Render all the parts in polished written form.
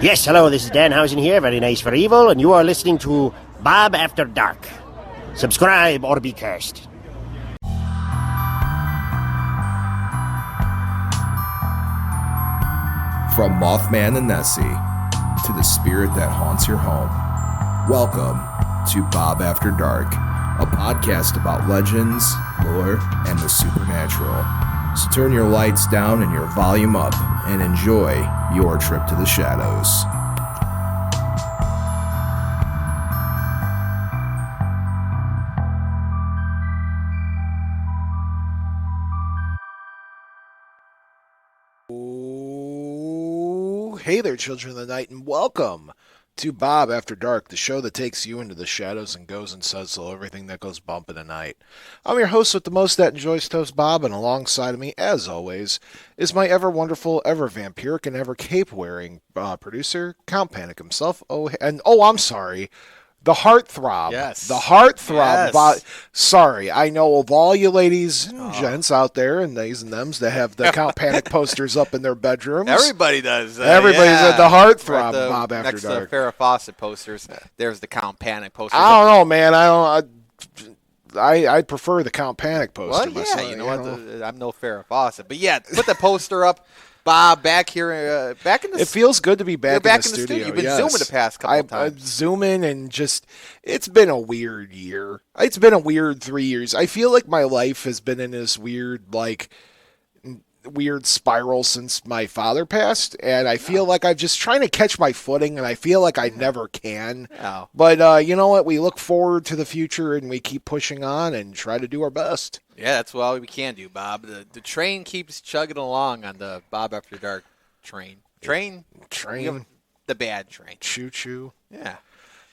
Yes, hello, this is Danhausen here, very nice for evil, and you are listening to Bob After Dark. Subscribe or be cursed. From Mothman and Nessie to the spirit that haunts your home, welcome to Bob After Dark, a podcast about legends, lore, and the supernatural. So turn your lights down and your volume up and enjoy your trip to the shadows. Hey there, children of the night, and welcome to Bob After Dark, the show that takes you into the shadows and goes and says hello, everything that goes bump in the night. I'm your host with the most that enjoys toast, Bob, and alongside of me, as always, is my ever wonderful, ever vampiric, and ever cape-wearing producer, Count Panic himself. I'm sorry. The heartthrob. Yes. The heartthrob. Yes. Sorry, I know of all you ladies and gents out there and these and thems that have the Count Panic posters up in their bedrooms. Everybody does. Everybody's at the heartthrob, Right, Bob After next Dark. Next to Farrah Fawcett posters, there's the Count Panic posters. I don't know, man. I prefer the Count Panic poster. Well, yeah, myself, you know what? I'm no Farrah Fawcett. But yeah, put the poster up. Bob, back here, back in the. It feels good to be back in the studio. You've been yes. zooming the past couple of times. I'm zooming and just, it's been a weird year. It's been a weird 3 years. I feel like my life has been in this weird spiral since my father passed, and I feel like I'm just trying to catch my footing, and I feel like I never can. Oh. But you know what? We look forward to the future, and we keep pushing on and try to do our best. Yeah, that's all we can do, Bob. The train keeps chugging along on the Bob After Dark train. Train. The bad train. Choo-choo. Yeah.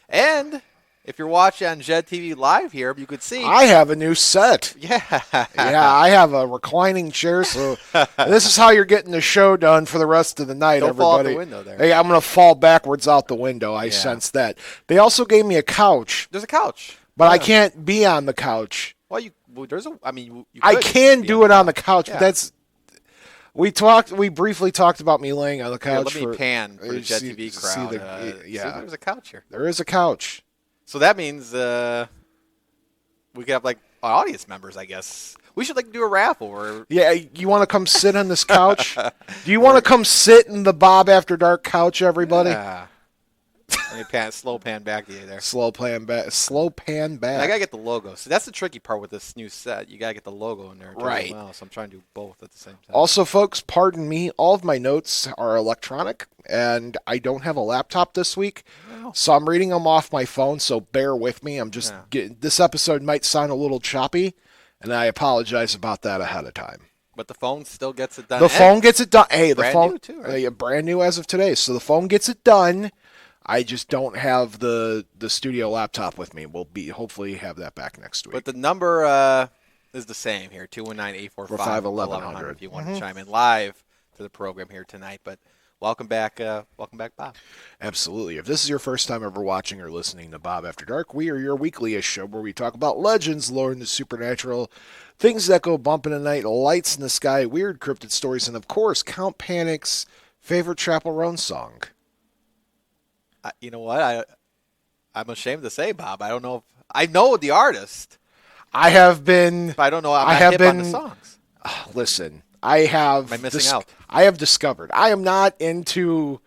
And if you're watching on Jed TV Live here, you could see. I have a new set. Yeah. Yeah, I have a reclining chair, so this is how you're getting the show done for the rest of the night, Don't everybody. fall out the window there. Hey, I'm going to fall backwards out the window. I sense that. They also gave me a couch, There's a couch. but I can't be on the couch. Well, you I can do it on the couch, Yeah. but that's... We briefly talked about me laying on the couch. Let me pan for the Jet see- TV see crowd. the- yeah. See, there's a couch here. There is a couch. So that means we could have audience members, I guess. We should do a raffle or Yeah, you want to come sit on this couch? Do you want to come sit in the Bob After Dark couch, everybody? Yeah. Let me slow pan back to you there. Slow pan back. I gotta get the logo. So that's the tricky part with this new set. You gotta get the logo in there, Right. Well, so I'm trying to do both at the same time. Also, folks, pardon me. All of my notes are electronic, and I don't have a laptop this week, so I'm reading them off my phone. So bear with me. I'm just this episode might sound a little choppy, and I apologize about that ahead of time. But the phone still gets it done. The phone gets it done. Hey, the brand phone new too, right? brand new as of today. So the phone gets it done. I just don't have the studio laptop with me. We'll hopefully have that back next week. But the number is the same here, 219-845-1100 if you want to chime in live to the program here tonight. But welcome back, Bob. Absolutely. If this is your first time ever watching or listening to Bob After Dark, we are your weekly-ish show where we talk about legends, lore, and the supernatural, things that go bump in the night, lights in the sky, weird cryptid stories, and of course, Count Panic's favorite Chapel Roan song. You know what? I'm ashamed to say, Bob. I don't know if I know the artist. I have been. But I don't know. I'm not hip on the songs. Listen, I have. Am I missing out? I have discovered. I am not into.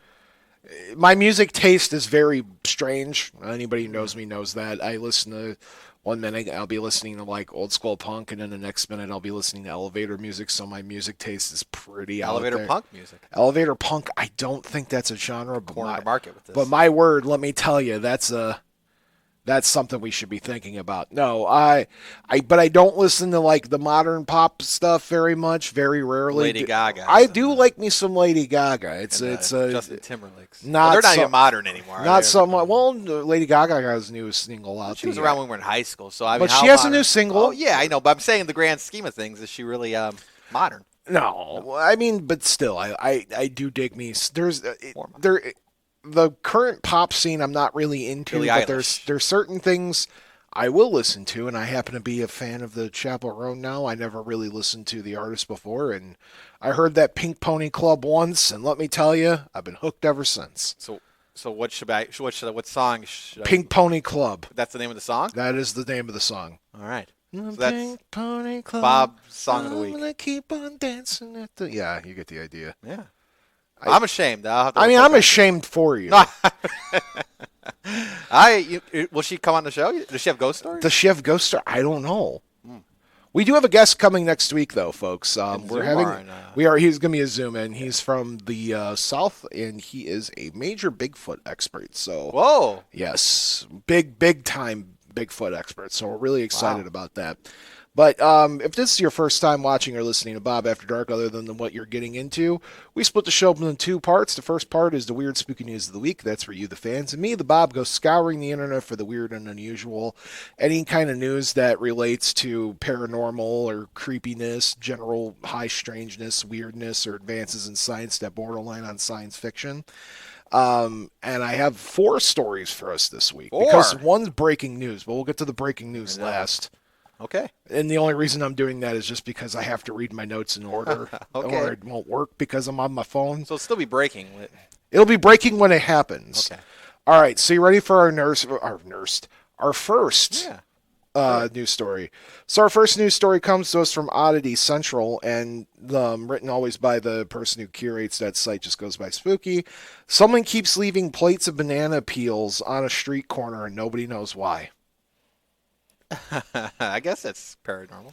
My music taste is very strange. Anybody who knows me knows that. I listen to. 1 minute I'll be listening to old school punk, and then the next minute I'll be listening to elevator music. So my music taste is pretty elevator out there. Punk music. Elevator punk. I don't think that's a genre, Corner the market with this. But my word, let me tell you, that's something we should be thinking about. No, but I don't listen to the modern pop stuff very much, very rarely. Lady Gaga. I do like me some Lady Gaga. It's Justin Timberlake's. Not they're not even modern anymore. Not so much. Well, Lady Gaga has a new single out. She was around when we were in high school, so I mean, but how she has modern? a new single. Oh yeah, I know. But I'm saying, in the grand scheme of things, is she really modern? No, I mean, but still, I do dig me. The current pop scene I'm not really into, Billie but Eilish. there's certain things I will listen to, and I happen to be a fan of the Chapel Roan now. I never really listened to the artist before, and I heard that Pink Pony Club once, and let me tell you, I've been hooked ever since. So what song should I? Pink Pony Club. That's the name of the song? That is the name of the song. All right. So The that's Pink Pony Club. Bob's song of the week. I'm gonna keep on dancing at the. Yeah, you get the idea. Yeah. I'm ashamed. I'm ashamed for you. No. Will she come on the show? Does she have ghost stories? Does she have ghost story? I don't know. We do have a guest coming next week, though, folks. He's gonna be a Zoom in. He's from the South, and he is a major Bigfoot expert. So, whoa, yes, big time Bigfoot expert. So we're really excited about that. But if this is your first time watching or listening to Bob After Dark, other than what you're getting into, we split the show up into 2 parts. The first part is the weird, spooky news of the week. That's for you, the fans. And me, the Bob, goes scouring the internet for the weird and unusual. Any kind of news that relates to paranormal or creepiness, general high strangeness, weirdness, or advances in science that borderline on science fiction. And I have 4 stories for us this week. 4? Because one's breaking news, but we'll get to the breaking news last. Okay. And the only reason I'm doing that is just because I have to read my notes in order, okay. or it won't work because I'm on my phone. So it'll still be breaking. It'll be breaking when it happens. Okay. All right. So you ready for our first news story? So our first news story comes to us from Oddity Central, and written always by the person who curates that site, just goes by Spooky. Someone keeps leaving plates of banana peels on a street corner, and nobody knows why. I guess that's paranormal.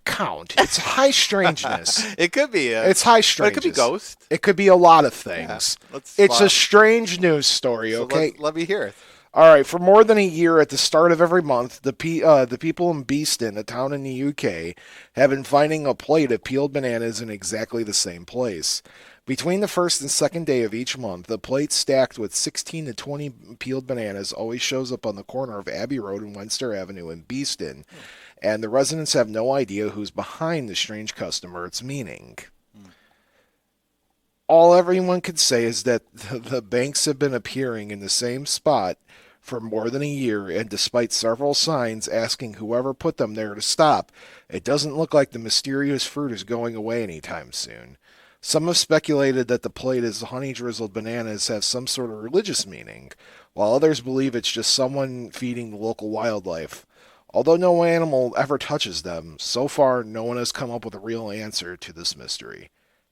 Count. It's high strangeness. It could be. It's high strangeness. But it could be ghost. It could be a lot of things. Yeah, it's a strange news story, so okay? Let me hear it. All right. For more than a year, at the start of every month, the people in Beeston, a town in the UK, have been finding a plate of peeled bananas in exactly the same place. Between the first and second day of each month, the plate stacked with 16 to 20 peeled bananas always shows up on the corner of Abbey Road and Webster Avenue in Beeston, and the residents have no idea who's behind the strange custom or its meaning. All everyone could say is that the banks have been appearing in the same spot for more than a year, and despite several signs asking whoever put them there to stop, it doesn't look like the mysterious fruit is going away anytime soon. Some have speculated that the plate is honey-drizzled bananas have some sort of religious meaning, while others believe it's just someone feeding the local wildlife. Although no animal ever touches them, so far no one has come up with a real answer to this mystery.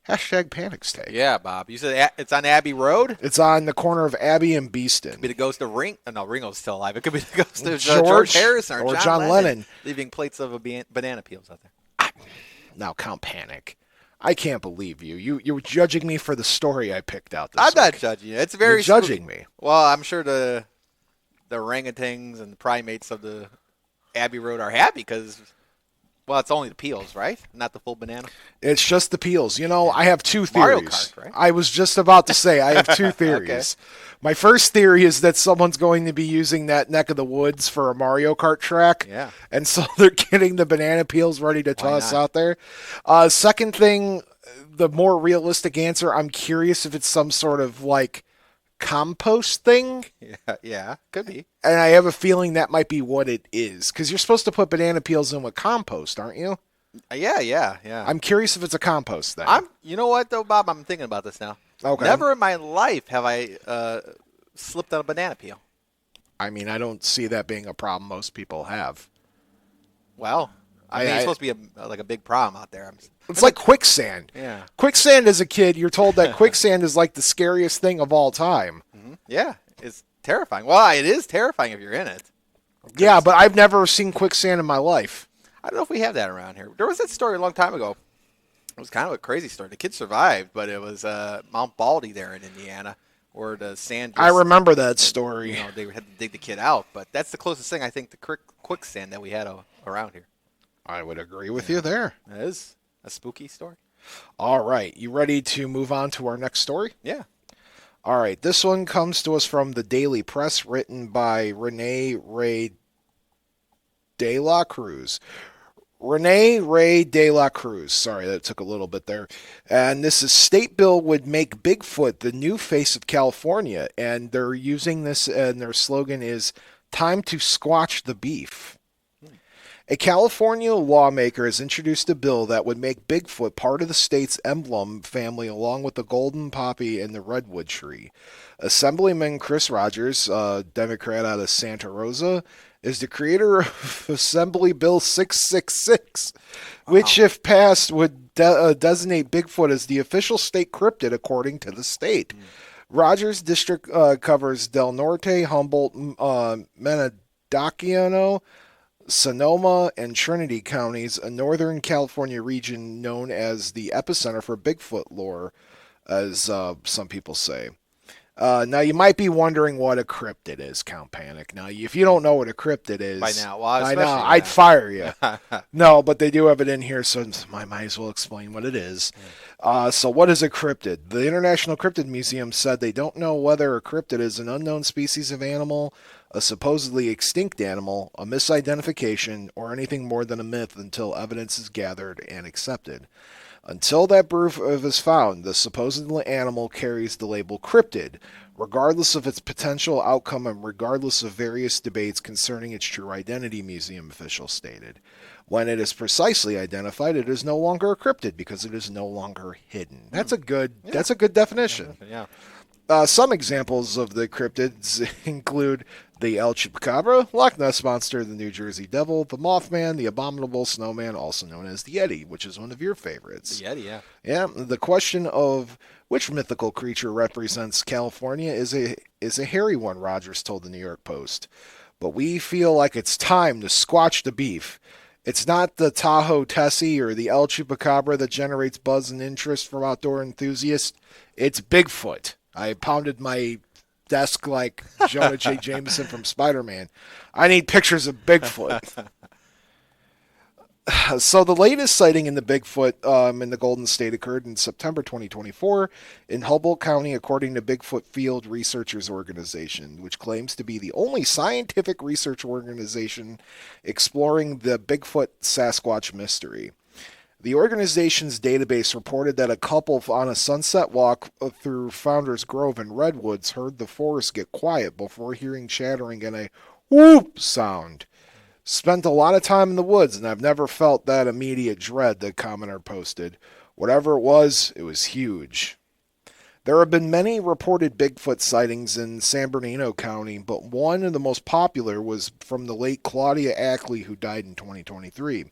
Hashtag panic stay. Yeah, Bob. You said it's on Abbey Road? It's on the corner of Abbey and Beeston. Could be the ghost of No, Ringo's still alive. It could be the ghost of George Harrison or John Lennon leaving plates of banana peels out there. Now, Count Panic. I can't believe you. You were judging me for the story I picked out this I'm week. not judging you. It's very You're judging me. Well, I'm sure the orangutans and the primates of the Abbey Road are happy because, well, it's only the peels, right? Not the full banana. It's just the peels. You know, I have 2 theories. Mario Kart, right? I was just about to say I have 2 theories. Okay. My first theory is that someone's going to be using that neck of the woods for a Mario Kart track. Yeah. And so they're getting the banana peels ready to toss out there. Second thing, the more realistic answer, I'm curious if it's some sort of like compost thing. Yeah, could be. And I have a feeling that might be what it is. Because you're supposed to put banana peels in with compost, aren't you? Yeah. I'm curious if it's a compost thing. You know what, though, Bob? I'm thinking about this now. Okay. Never in my life have I slipped on a banana peel. I mean, I don't see that being a problem most people have. Well, I mean, it's supposed to be a big problem out there. It's like quicksand. Yeah. Quicksand as a kid, you're told that quicksand is like the scariest thing of all time. Mm-hmm. Yeah, it's terrifying. Well, it is terrifying if you're in it. Yeah, but I've never seen quicksand in my life. I don't know if we have that around here. There was that story a long time ago. It was kind of a crazy story. The kid survived, but it was Mount Baldy there in Indiana, where the sand. I remember that story. You know, they had to dig the kid out, but that's the closest thing I think to quicksand that we had around here. I would agree with you there. That is a spooky story. All right, you ready to move on to our next story? Yeah. All right, this one comes to us from the Daily Press, written by Renee Ray de la Cruz. Renee Ray de la Cruz. Sorry, that took a little bit there. And this is state bill would make Bigfoot the new face of California. And they're using this, and their slogan is Time to squash the beef. A California lawmaker has introduced a bill that would make Bigfoot part of the state's emblem family along with the golden poppy and the redwood tree. Assemblyman Chris Rogers, a Democrat out of Santa Rosa, is the creator of Assembly Bill 666, which, if passed, would designate Bigfoot as the official state cryptid according to the state. Rogers' district covers Del Norte, Humboldt, Mendocino, Sonoma, and Trinity counties, a northern California region known as the epicenter for Bigfoot lore, as some people say. Now, you might be wondering what a cryptid is, Count Panic. Now, if you don't know what a cryptid is, By now, well, I know, especially, yeah. I'd fire you. No, but they do have it in here, so I might as well explain what it is. So what is a cryptid? The International Cryptid Museum said they don't know whether a cryptid is an unknown species of animal, a supposedly extinct animal, a misidentification, or anything more than a myth until evidence is gathered and accepted. Until that proof is found, the supposed animal carries the label cryptid, regardless of its potential outcome and regardless of various debates concerning its true identity, museum officials stated. When it is precisely identified, it is no longer a cryptid because it is no longer hidden. That's a good definition. Yeah. Some examples of the cryptids include the El Chupacabra, Loch Ness Monster, the New Jersey Devil, the Mothman, the Abominable Snowman, also known as the Yeti, which is one of your favorites. The Yeti, yeah. Yeah, the question of which mythical creature represents California is a hairy one, Rogers told the New York Post. But we feel like it's time to squash the beef. It's not the Tahoe Tessie or the El Chupacabra that generates buzz and interest from outdoor enthusiasts. It's Bigfoot. I pounded my desk like Jonah J. Jameson from Spider-Man. I need pictures of Bigfoot. So the latest sighting in the Bigfoot in the Golden State occurred in September 2024 in Humboldt County, according to Bigfoot Field Researchers Organization, which claims to be the only scientific research organization exploring the Bigfoot Sasquatch mystery. The organization's database reported that a couple on a sunset walk through Founders Grove in Redwoods heard the forest get quiet before hearing chattering and a whoop sound. Spent a lot of time in the woods, and I've never felt that immediate dread, the commenter posted. Whatever it was huge. There have been many reported Bigfoot sightings in San Bernardino County, but one of the most popular was from the late Claudia Ackley, who died in 2023.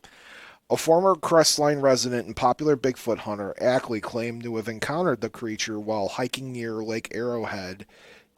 A former Crestline resident and popular Bigfoot hunter, Ackley claimed to have encountered the creature while hiking near Lake Arrowhead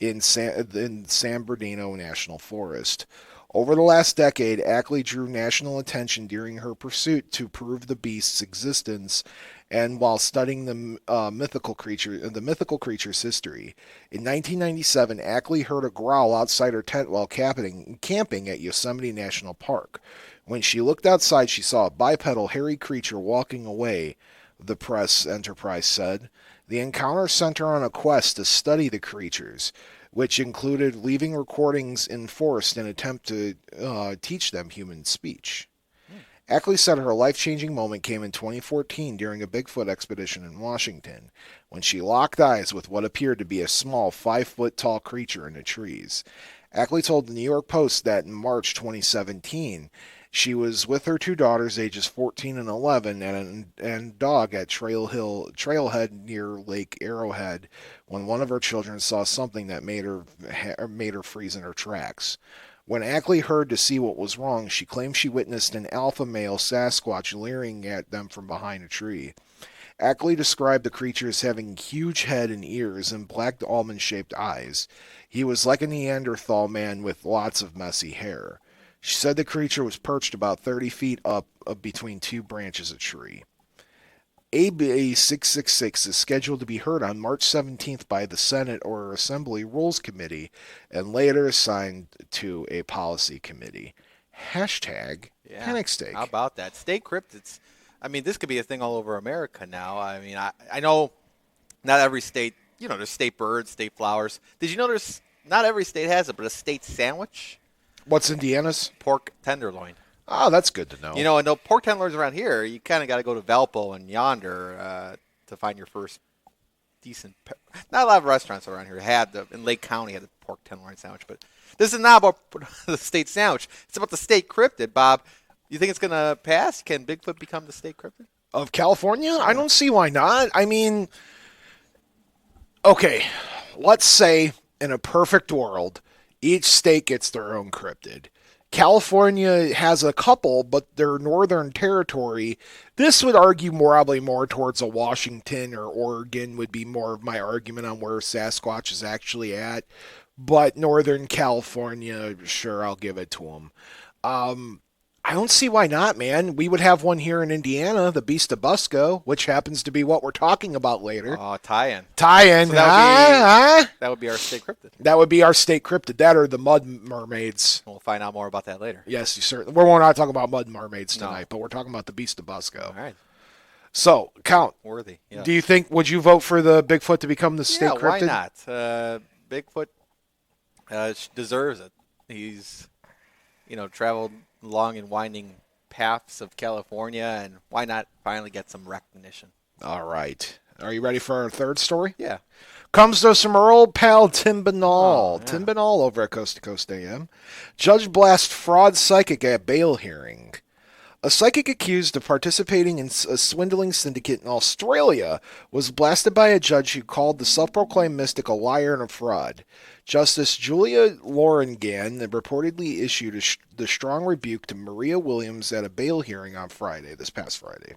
in San Bernardino National Forest. Over the last decade, Ackley drew national attention during her pursuit to prove the beast's existence and while studying the mythical creature's history. In 1997, Ackley heard a growl outside her tent while camping at Yosemite National Park. When she looked outside, she saw a bipedal hairy creature walking away, the press enterprise said. The encounter sent her on a quest to study the creatures, which included leaving recordings in forest in an attempt to teach them human speech. Ackley said her life-changing moment came in 2014 during a Bigfoot expedition in Washington, when she locked eyes with what appeared to be a small 5-foot-tall creature in the trees. Ackley told the New York Post that in March 2017, she was with her two daughters, ages 14 and 11, and dog at Trailhead near Lake Arrowhead, when one of her children saw something that made her freeze in her tracks. When Ackley heard to see what was wrong, she claimed she witnessed an alpha male Sasquatch leering at them from behind a tree. Ackley described the creature as having a huge head and ears and black almond-shaped eyes. He was like a Neanderthal man with lots of messy hair. She said the creature was perched about 30 feet up between two branches of a tree. AB 666 is scheduled to be heard on March 17th by the Senate or Assembly Rules Committee and later assigned to a policy committee. Hashtag Panic Steak. How about that? State cryptids. I mean, this could be a thing all over America now. I mean, I know not every state, there's state birds, state flowers. Did you know not every state has it, but a state sandwich? What's Indiana's? Pork tenderloin. Oh, that's good to know. And no pork tenderloins around here, you kind of got to go to Valpo and Yonder to find your first decent not a lot of restaurants around here in Lake County had the pork tenderloin sandwich, but this is not about the state sandwich. It's about the state cryptid, Bob. You think it's going to pass? Can Bigfoot become the state cryptid? Of California? I don't see why not. I mean, okay, let's say in a perfect world, each state gets their own cryptid. California has a couple, but their northern territory, this would argue probably more towards a Washington or Oregon would be more of my argument on where Sasquatch is actually at. But Northern California, sure, I'll give it to them. I don't see why not, man. We would have one here in Indiana, the Beast of Busco, which happens to be what we're talking about later. Oh, tie-in. Tie-in. So that would be our state cryptid. That would be our state cryptid. That or the mud mermaids. We'll find out more about that later. Yes, you certainly. We're not talking about mud mermaids tonight, but we're talking about the Beast of Busco. All right. So, Count. Worthy. Yeah. Do you think, would you vote for the Bigfoot to become the state cryptid? Why not? Bigfoot deserves it. He's, traveled long and winding paths of California, and why not finally get some recognition? All right. Are you ready for our third story? Yeah. Comes to some old pal Tim Banal. Oh, yeah. Tim Banal over at Coast to Coast AM. Judge blasts fraud psychic at bail hearing. A psychic accused of participating in a swindling syndicate in Australia was blasted by a judge who called the self-proclaimed mystic a liar and a fraud. Justice Julia Lorangan reportedly issued the strong rebuke to Maria Williams at a bail hearing on this past Friday.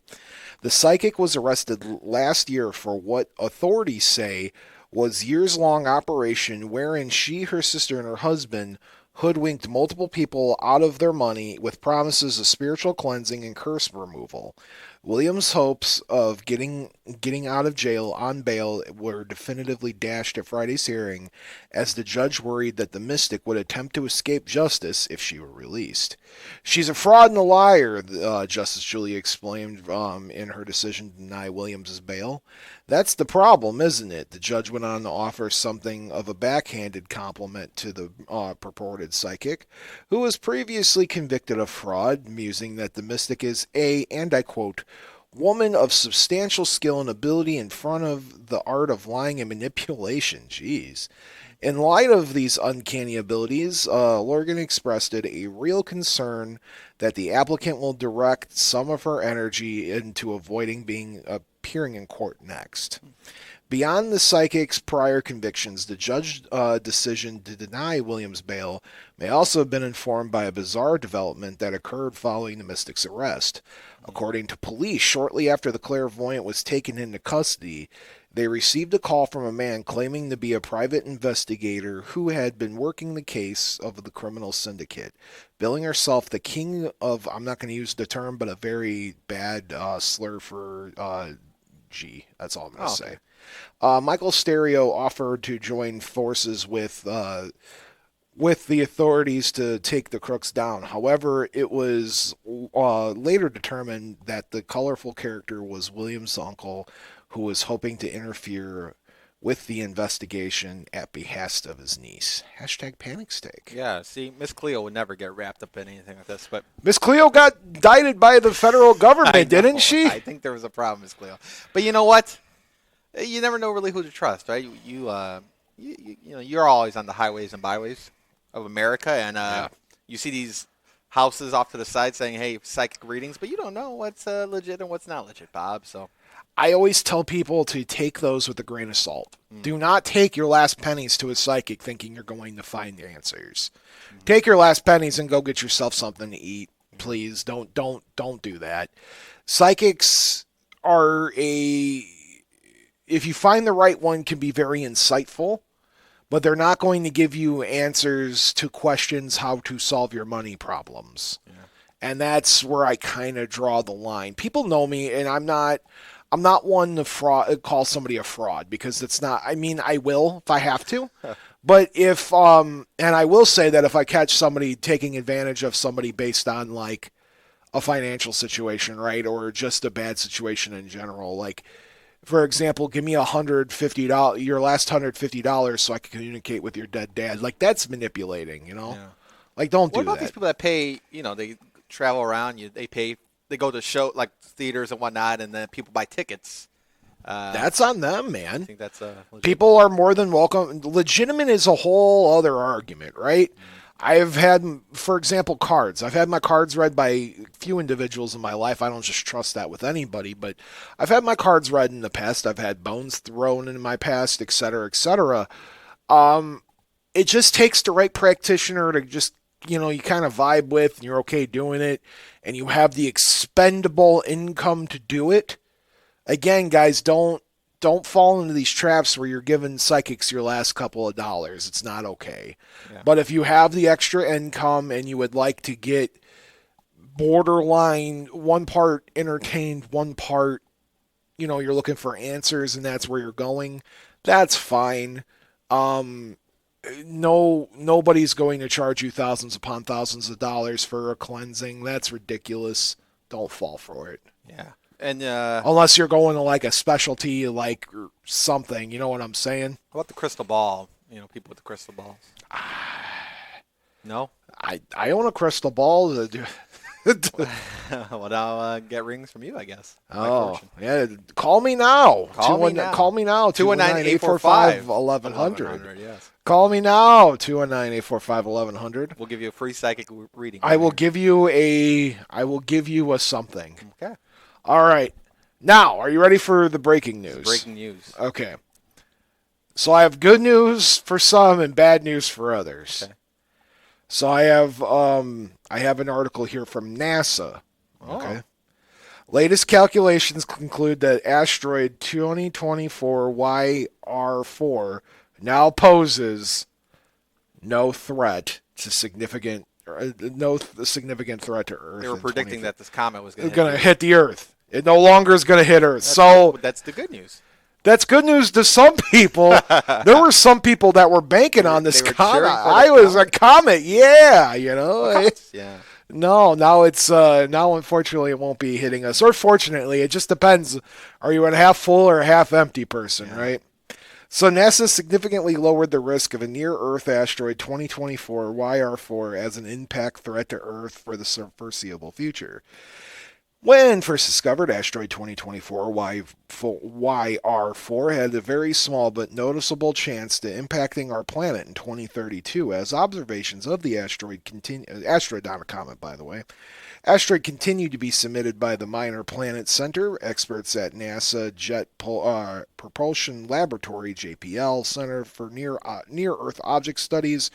The psychic was arrested last year for what authorities say was years-long operation wherein she, her sister, and her husband hoodwinked multiple people out of their money with promises of spiritual cleansing and curse removal. Williams' hopes of getting out of jail on bail were definitively dashed at Friday's hearing, as the judge worried that the mystic would attempt to escape justice if she were released. She's a fraud and a liar, Justice Julia explained in her decision to deny Williams' bail. That's the problem, isn't it? The judge went on to offer something of a backhanded compliment to the purported psychic, who was previously convicted of fraud, musing that the mystic is and I quote, woman of substantial skill and ability in front of the art of lying and manipulation. Jeez. In light of these uncanny abilities, Lorgan expressed a real concern that the applicant will direct some of her energy into avoiding appearing in court next. Beyond the psychic's prior convictions, the judge's decision to deny Williams bail may also have been informed by a bizarre development that occurred following the mystic's arrest. According to police, shortly after the clairvoyant was taken into custody, they received a call from a man claiming to be a private investigator who had been working the case of the criminal syndicate, billing herself the king of, I'm not going to use the term, but a very bad slur for G. That's all I'm going to say. Michael Stereo offered to join forces with the authorities to take the crooks down. However, it was later determined that the colorful character was Williams' uncle, who was hoping to interfere with the investigation at behest of his niece. Hashtag panic stake. Yeah, see, Miss Cleo would never get wrapped up in anything like this, but Miss Cleo got indicted by the federal government, didn't she? I think there was a problem, Miss Cleo. But you know what? You never know really who to trust, right? You're always on the highways and byways of America, and you see these houses off to the side saying, "Hey, psychic readings," but you don't know what's legit and what's not legit, Bob. So I always tell people to take those with a grain of salt. Do not take your last pennies to a psychic thinking you're going to find the answers. Take your last pennies and go get yourself something to eat. Please don't do that. Psychics are if you find the right one, can be very insightful, but they're not going to give you answers to questions how to solve your money problems. Yeah. And that's where I kind of draw the line. People know me, and I'm not one to call somebody a fraud, because it's not. I mean, I will if I have to, but if and I will say that if I catch somebody taking advantage of somebody based on like a financial situation, right, or just a bad situation in general, like, for example, give me $150, your last $150, so I can communicate with your dead dad. Like, that's manipulating, Yeah. Like, don't do that. What about these people that pay? They travel around. They go to show like theaters and whatnot, and then people buy tickets That's on them, I man. think that's legit. People are more than welcome. Legitimate is a whole other argument, right? I've had, for example, cards. I've had my cards read by a few individuals in my life. I don't just trust that with anybody, but I've had my cards read in the past. I've had bones thrown in my past, et cetera, et cetera. It just takes the right practitioner to just, you kind of vibe with, and you're okay doing it, and you have the expendable income to do it. Again, guys, don't fall into these traps where you're giving psychics your last couple of dollars. It's not okay. Yeah. But if you have the extra income and you would like to get borderline one part entertained, one part, you're looking for answers and that's where you're going, that's fine. Nobody's going to charge you thousands upon thousands of dollars for a cleansing. That's ridiculous. Don't fall for it. Yeah. And Unless you're going to like a specialty, like something, you know what I'm saying? how about the crystal ball? People with the crystal balls. No? I own a crystal ball. Well, I'll get rings from you, I guess. My Oh, fortune. yeah. Call me now. Call me now. Call me now. 219-845-1100. Yes. Call me now. 219-845-1100. We'll give you a free psychic reading. I will give you a something. Okay. All right. Now, are you ready for the breaking news? Breaking news. Okay. So I have good news for some and bad news for others. Okay. So I have an article here from NASA. Okay. Latest calculations conclude that asteroid 2024 YR4 now poses no significant threat to Earth. They were predicting that this comet was it's going going to hit the Earth. It no longer is going to hit Earth. That's the good news. That's good news to some people. There were some people that were banking on this They were comet. cheering for the I was comet. a comet, yeah. Yeah. No, now unfortunately it won't be hitting us. Or fortunately, it just depends. Are you a half full or a half empty person, right? So NASA significantly lowered the risk of a near-Earth asteroid 2024 YR4 as an impact threat to Earth for the foreseeable future. When first discovered, asteroid 2024 YR4 had a very small but noticeable chance to impacting our planet in 2032, as observations of the asteroid not a comet, by the way, asteroid continued to be submitted by the Minor Planet Center. Experts at NASA Jet Propulsion Laboratory (JPL) Center for Near Earth Object Studies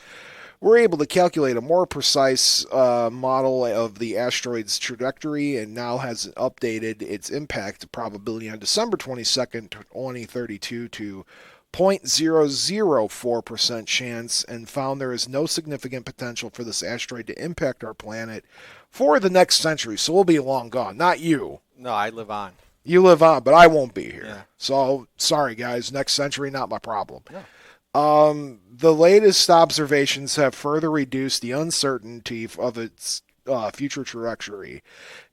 were able to calculate a more precise model of the asteroid's trajectory and now has updated its impact probability on December 22nd, 2032 to 0.004% chance and found there is no significant potential for this asteroid to impact our planet for the next century. So we'll be long gone. Not you. No, I live on. You live on, but I won't be here. Yeah. So sorry, guys. Next century, not my problem. No. The latest observations have further reduced the uncertainty of its future trajectory,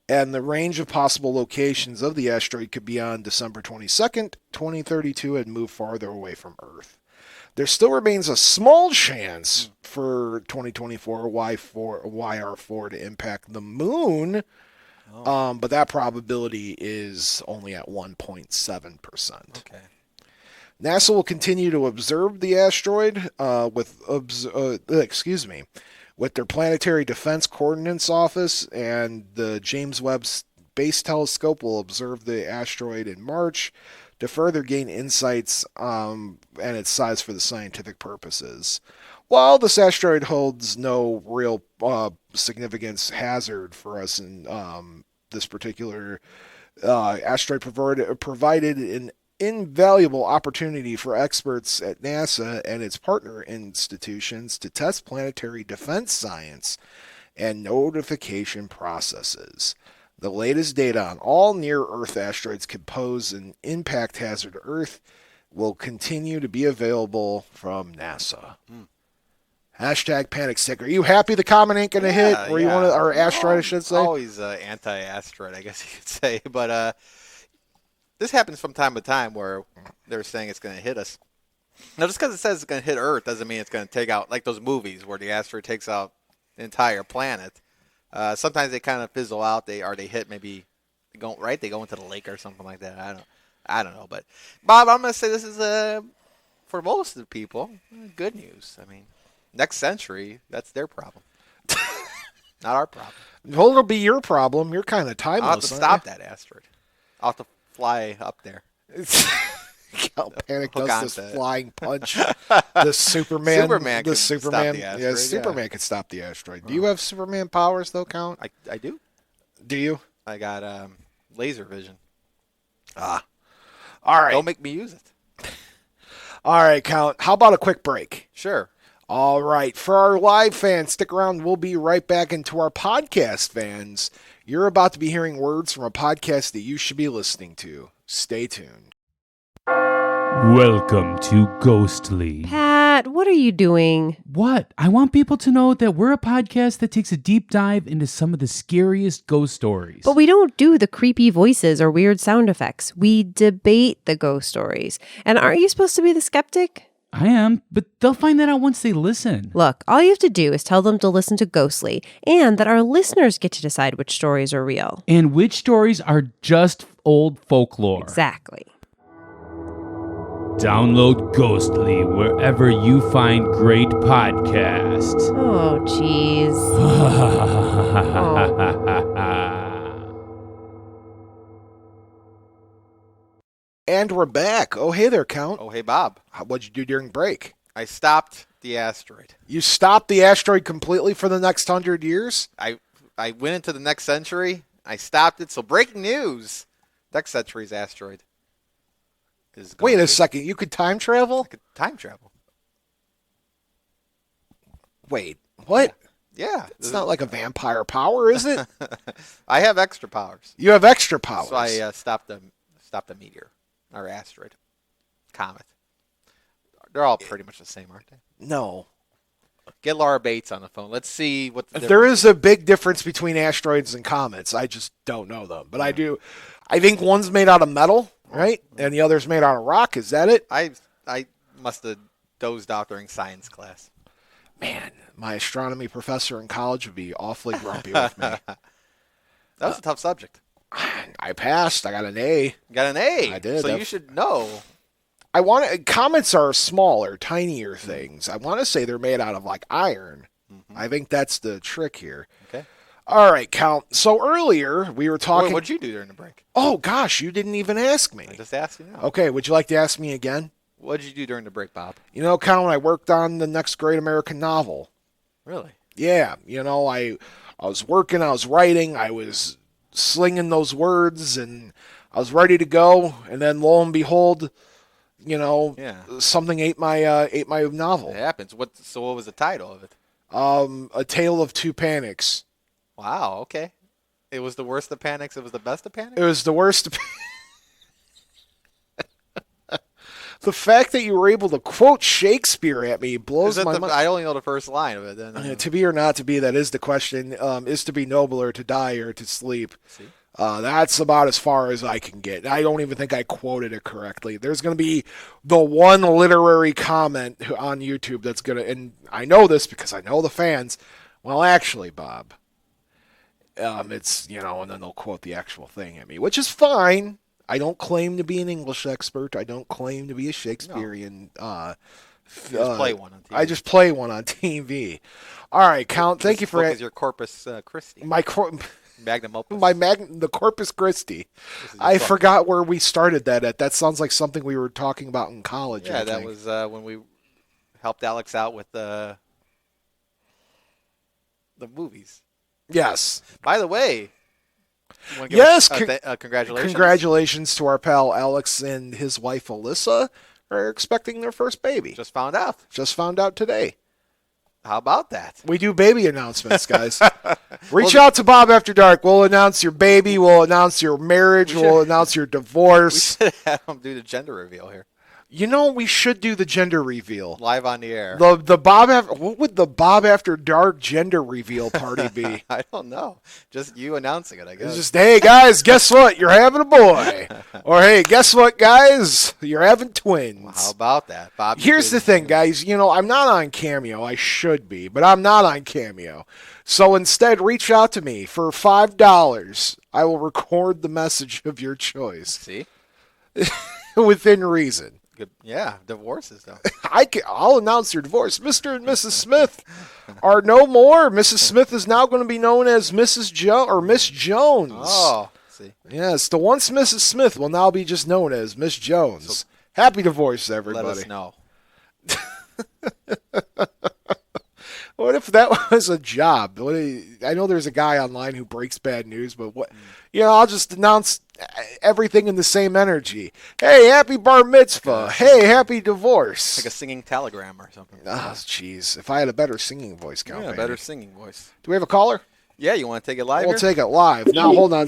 and the range of possible locations of the asteroid could be on December 22nd, 2032, and move farther away from Earth. There still remains a small chance for 2024 YR4 to impact the moon, but that probability is only at 1.7%. Okay. NASA will continue to observe the asteroid with their Planetary Defense Coordinates Office, and the James Webb Space Telescope will observe the asteroid in March to further gain insights and its size for the scientific purposes. While this asteroid holds no real significance hazard for us in this particular asteroid provided an invaluable opportunity for experts at NASA and its partner institutions to test planetary defense science and notification processes. The latest data on all near-Earth asteroids could pose an impact hazard to Earth will continue to be available from NASA. Hashtag panic sticker. Are you happy the comet ain't going to hit? Or you want to, or asteroid, I should say? Always anti-asteroid, I guess you could say. But this happens from time to time where they're saying it's going to hit us. Now, just because it says it's going to hit Earth doesn't mean it's going to take out, like those movies where the asteroid takes out the entire planet. Sometimes they kind of fizzle out. They hit maybe, they go into the lake or something like that. I don't know. I don't know, but Bob, I'm gonna say this is for most of the people good news. I mean, next century, that's their problem, not our problem. Well, it'll be your problem. You're kind of timeless. I'll have to stop that asteroid. I'll have to fly up there. Cal Panic Hook does this onto it. flying punch. The Superman. Superman The can Superman. stop the asteroid, Superman could stop the asteroid. Do you have Superman powers though, Count? I do. Do you? I got laser vision. All right. Don't make me use it. All right, Count. How about a quick break? Sure. All right. For our live fans, stick around. We'll be right back into our podcast fans. You're about to be hearing words from a podcast that you should be listening to. Stay tuned. Welcome to Ghostly. Pat, what are you doing? What? I want people to know that we're a podcast that takes a deep dive into some of the scariest ghost stories. But we don't do the creepy voices or weird sound effects. We debate the ghost stories. And aren't you supposed to be the skeptic? I am, but they'll find that out once they listen. Look, all you have to do is tell them to listen to Ghostly and that our listeners get to decide which stories are real. And which stories are just old folklore. Exactly. Download Ghostly wherever you find great podcasts. Oh, jeez. And we're back. Oh, hey there, Count. Oh, hey, Bob. What'd you do during break? I stopped the asteroid. You stopped the asteroid completely for the next 100 years? I went into the next century. I stopped it. So breaking news: next century's asteroid is going Wait a to- second. You could time travel? I could time travel. Wait, what? Yeah, It's not like a vampire power, is it? I have extra powers, You have extra powers. so I stopped the meteor or asteroid, comet. They're all pretty much the same, aren't they? No. Get Laura Bates on the phone. Let's see what the There difference is a big difference between asteroids and comets. I just don't know them. But I do. I think one's made out of metal, right? And the other's made out of rock. Is that it? I must have dozed out during science class. Man, my astronomy professor in college would be awfully grumpy with me. That was a tough subject. I passed. I got an A. You got an A. I did. So you should know. Comets are smaller, tinier things. I want to say they're made out of like iron. I think that's the trick here. Okay. All right, Count. So earlier we were talking. What'd you do during the break? Oh gosh, you didn't even ask me. I just asked you now. Okay, would you like to ask me again? What'd you do during the break, Bob? You know, Count, I worked on the next great American novel. Really? Yeah, you know, I was working, I was writing, I was slinging those words, and I was ready to go. And then lo and behold, you know, something ate my novel. It happens. So what was the title of it? A Tale of Two Panics. Wow. Okay. It was the worst of panics. It was the best of panics. It was the worst. The fact that you were able to quote Shakespeare at me blows my mind. I only know the first line of it. Then To be or not to be, that is the question. Is to be noble or to die or to sleep? See? That's about as far as I can get. I don't even think I quoted it correctly. There's going to be the one literary comment on YouTube that's going to, and I know this because I know the fans. Well, actually, Bob, it's, you know, and then they'll quote the actual thing at me, which is fine. I don't claim to be an English expert. I don't claim to be a Shakespearean. You just play one on TV. I just play one on TV. All right, Count. Thank you for This book is your Corpus Christi. Magnum opus. the Corpus Christi. I forgot where we started that at. That sounds like something we were talking about in college. Yeah, I that think. was when we helped Alex out with the movies. Yes. By the way, you wanna give Yes. congratulations. Congratulations to our pal Alex and his wife Alyssa are expecting their first baby. Just found out. Just found out today. How about that? We do baby announcements, guys. Reach out to Bob After Dark. We'll announce your baby. We'll announce your marriage. We'll announce your We divorce. should have him do the gender reveal here, You know, we should do the gender reveal. live on the air. What would the Bob After Dark gender reveal party be? I don't know. Just you announcing it, I guess. It's just, hey guys, guess what? You're having a boy. Or hey, guess what, guys? You're having twins. How about that, Bob? Here's the thing, guys. You know, I'm not on Cameo. I should be, but I'm not on Cameo. So instead, reach out to me for $5. I will record the message of your choice. See, within reason. Good. Yeah, divorces though. I'll announce your divorce. Mr. and Mrs. Smith are no more. Mrs. Smith is now going to be known as Mrs. Jones or Miss Jones. Oh, see. Yes, the once Mrs. Smith will now be just known as Miss Jones. Happy divorce, everybody. Let us know. What if that was a job? I know there's a guy online who breaks bad news, but what? I'll just announce everything in the same energy. Hey, happy bar mitzvah. Hey, happy divorce. Like a singing telegram or something. Oh, jeez. If I had a better singing voice, Count Yeah, Baby. better singing voice. Do we have a caller? Yeah, you want to take it live? We'll here? take it live. Now, hold on.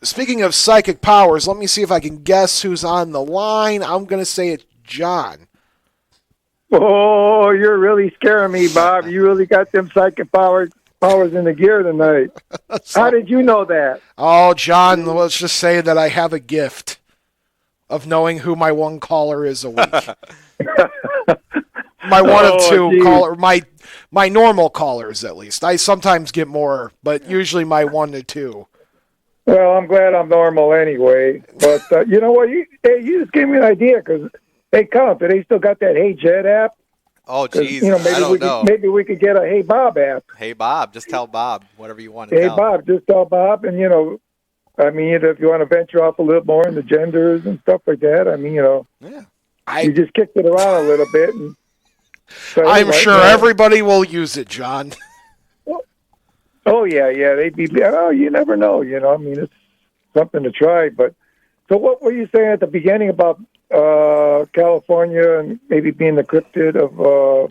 Speaking of psychic powers, let me see if I can guess who's on the line. I'm going to say it's John. Oh, you're really scaring me, Bob. You really got them psychic powers in the gear tonight. How did you know that? Oh, John, let's just say that I have a gift of knowing who my one caller is a week. My one of two geez. caller, my normal callers at least. I sometimes get more, but usually my 1 to 2. Well, I'm glad I'm normal anyway. But you know what? You just gave me an idea because, hey, Count, do they still got that Hey Jed app? Oh, 'Cause, jeez. maybe I don't know. Maybe we could get a Hey Bob app. Hey, Bob. Just tell Bob whatever you want to Hey tell. Bob, just tell Bob, and if you want to venture off a little more into genders and stuff like that, Yeah. you just kicked it around a little bit. And so I'm anyway, sure everybody will use it, John. Oh yeah, they'd be. Oh, you never know. It's something to try. But so, what were you saying at the beginning about California and maybe being the cryptid of?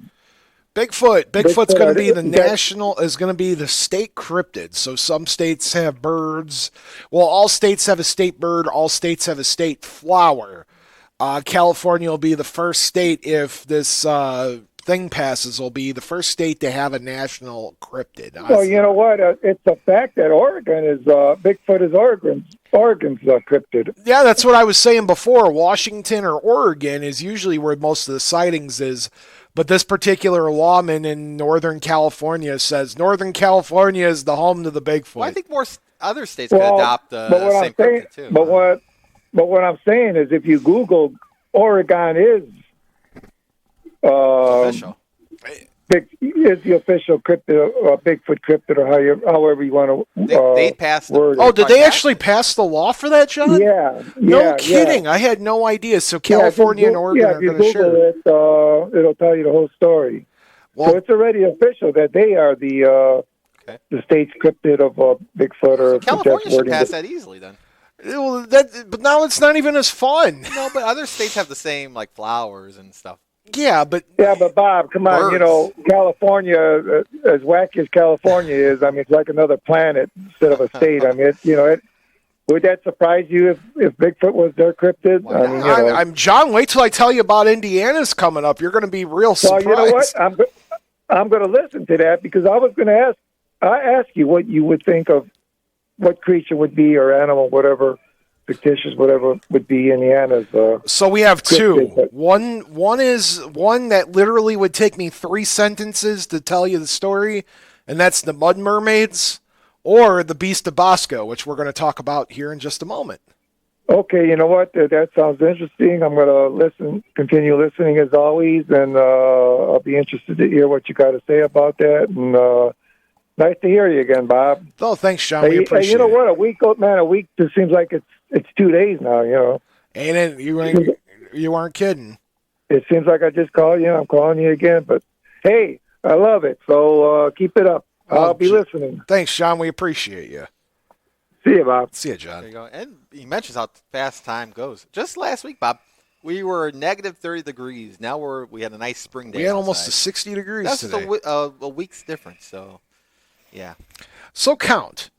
Bigfoot. Bigfoot's Bigfoot, going to be the that- is going to be the state cryptid. So some states have birds. Well, all states have a state bird. All states have a state flower. California will be the first state if this thing passes. Will be the first state to have a national cryptid. Well, you know what? It's a fact that Oregon is Bigfoot is Oregon's cryptid. Yeah, that's what I was saying before. Washington or Oregon is usually where most of the sightings is. But this particular lawman in Northern California says Northern California is the home to the Bigfoot. Well, I think more other states could adopt the same cryptid, too. But what I'm saying is, if you Google Oregon is Official. is the official cryptid, Bigfoot cryptid, or however you want to They passed the- word it. Oh, did they actually pass the law for that, John? Yeah. No kidding. I had no idea. So California and Oregon are going to share. If you Google it, it'll tell you the whole story. Well, So it's already official that they are the state's cryptid of Bigfoot, or California should pass that easily then. but now it's not even as fun. No, but other states have the same, like, flowers and stuff. Yeah, but Bob, come on, Birds. California, as wacky as California is, it's like another planet instead of a state. Would that surprise you if Bigfoot was their cryptid? I'm John. Wait till I tell you about Indiana's coming up. You're going to be real Well, surprised. you know what? I'm going to listen to that because I was going to ask you what you would think of what creature would be, or animal, whatever, fictitious, whatever would be Indiana's. So we have two. cryptid. One is one that literally would take me 3 sentences to tell you the story, and that's the Mud Mermaids, or the Beast of Busco, which we're going to talk about here in just a moment. Okay, you know what? That sounds interesting. I'm going to continue listening as always, and I'll be interested to hear what you got to say about that. And nice to hear you again, Bob. Oh, thanks, John. We Hey, appreciate you know it. what? A week just seems like it's 2 days now. Ain't it? You weren't kidding. It seems like I just called you. I'm calling you again, but hey, I love it. So keep it up. I'll be listening. Thanks, John. We appreciate you. See you, Bob. See you, There you John. go. And he mentions how fast time goes. Just last week, Bob, we were negative 30 degrees. Now we had a nice spring day. We had almost outside. 60 degrees That's today. a week's difference. So, yeah. So count.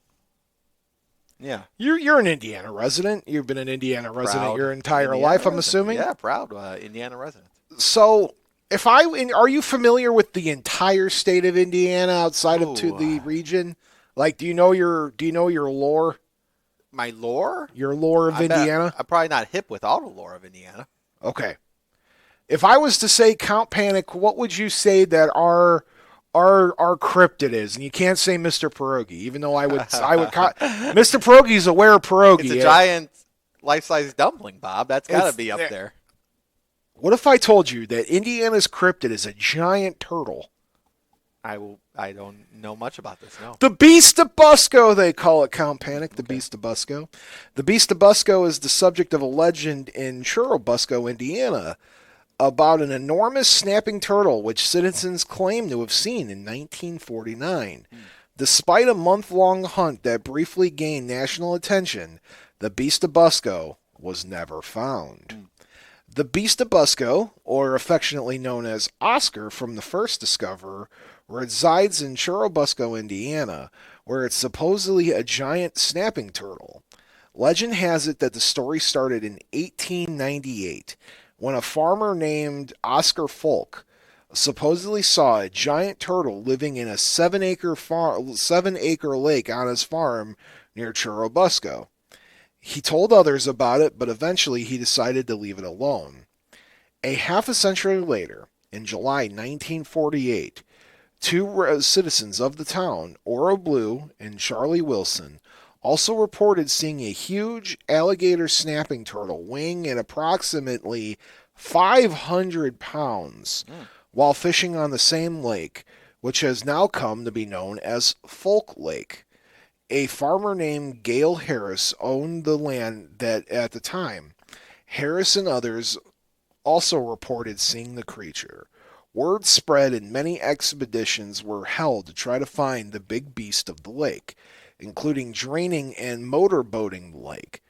Yeah. You're an Indiana resident. You've been an Indiana resident Proud your entire Indiana life, I'm resident. assuming. Yeah, proud Indiana resident. So, are you familiar with the entire state of Indiana outside of the region? Like, do you know your lore? My lore? Your lore of Indiana? I'm probably not hip with all the lore of Indiana. Okay. If I was to say Count Panic, what would you say that our cryptid is? And you can't say Mr. Pierogi, even though I would Mr. Pierogi's a were pierogi. It's a giant life-size dumpling, Bob. That's got It's- to be up there. What if I told you that Indiana's cryptid is a giant turtle? I don't know much about this. No. The Beast of Busco, they call it, Count Panic, the Beast of Busco. The Beast of Busco is the subject of a legend in Churubusco, Indiana, about an enormous snapping turtle which citizens claim to have seen in 1949. Despite a month-long hunt that briefly gained national attention, the Beast of Busco was never found. The Beast of Busco, or affectionately known as Oscar from the first discoverer, resides in Churubusco, Indiana, where it's supposedly a giant snapping turtle. Legend has it that the story started in 1898, when a farmer named Oscar Folk supposedly saw a giant turtle living in a 7-acre lake on his farm near Churubusco. He told others about it, but eventually he decided to leave it alone. A half a century later, in July 1948, two citizens of the town, Oro Blue and Charlie Wilson, also reported seeing a huge alligator snapping turtle weighing at approximately 500 pounds while fishing on the same lake, which has now come to be known as Folk Lake. A farmer named Gale Harris owned the land that at the time. Harris and others also reported seeing the creature. Word spread and many expeditions were held to try to find the big beast of the lake, including draining and motorboating the lake.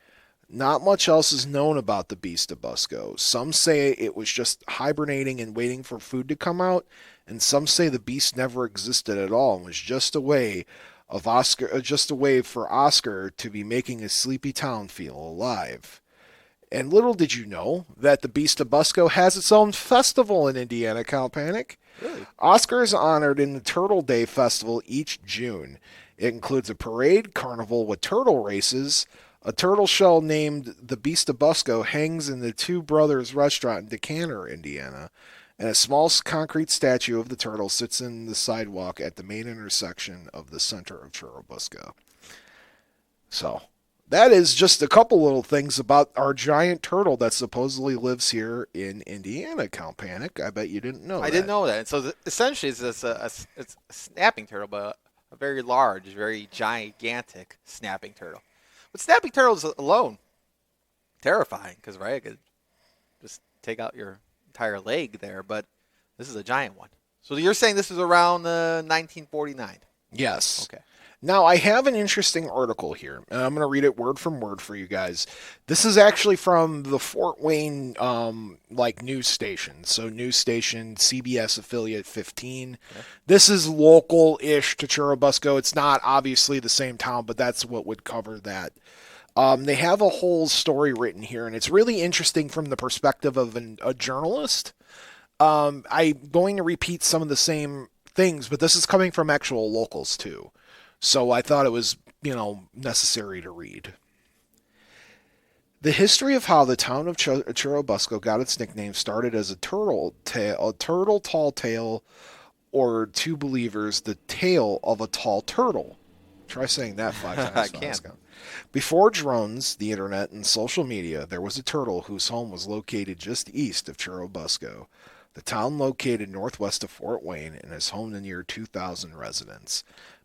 Not much else is known about the Beast of Busco. Some say it was just hibernating and waiting for food to come out, and some say the beast never existed at all and was just a way for Oscar to be making his sleepy town feel alive. And little did you know that the Beast of Busco has its own festival in Indiana, Count Panic. Really? Oscar is honored in the Turtle Day Festival each June. It includes a parade, carnival with turtle races. A turtle shell named the Beast of Busco hangs in the Two Brothers restaurant in Decatur, Indiana, and a small concrete statue of the turtle sits in the sidewalk at the main intersection of the center of Churubusco. So, that is just a couple little things about our giant turtle that supposedly lives here in Indiana, Count Panic. I bet you didn't know that. I didn't know that. And so essentially, it's a snapping turtle, but a very large, very gigantic snapping turtle. But snapping turtles alone, terrifying, because, right, I could just take out your entire leg there, but this is a giant one. So you're saying this is around 1949? Yes. Okay. Now, I have an interesting article here, and I'm going to read it word from word for you guys. This is actually from the Fort Wayne, news station. So, news station, CBS affiliate 15. Okay. This is local-ish to Churubusco. It's not obviously the same town, but that's what would cover that. They have a whole story written here, and it's really interesting from the perspective of a journalist. I'm going to repeat some of the same things, but this is coming from actual locals, too. So I thought it was, necessary to read. The history of how the town of Churubusco got its nickname started as a turtle tall tale, or to believers, the tale of a tall turtle. Try saying that 5 times. I can't. Before drones, the internet, and social media, there was a turtle whose home was located just east of Churubusco. The town located northwest of Fort Wayne and is home to near 2,000 residents.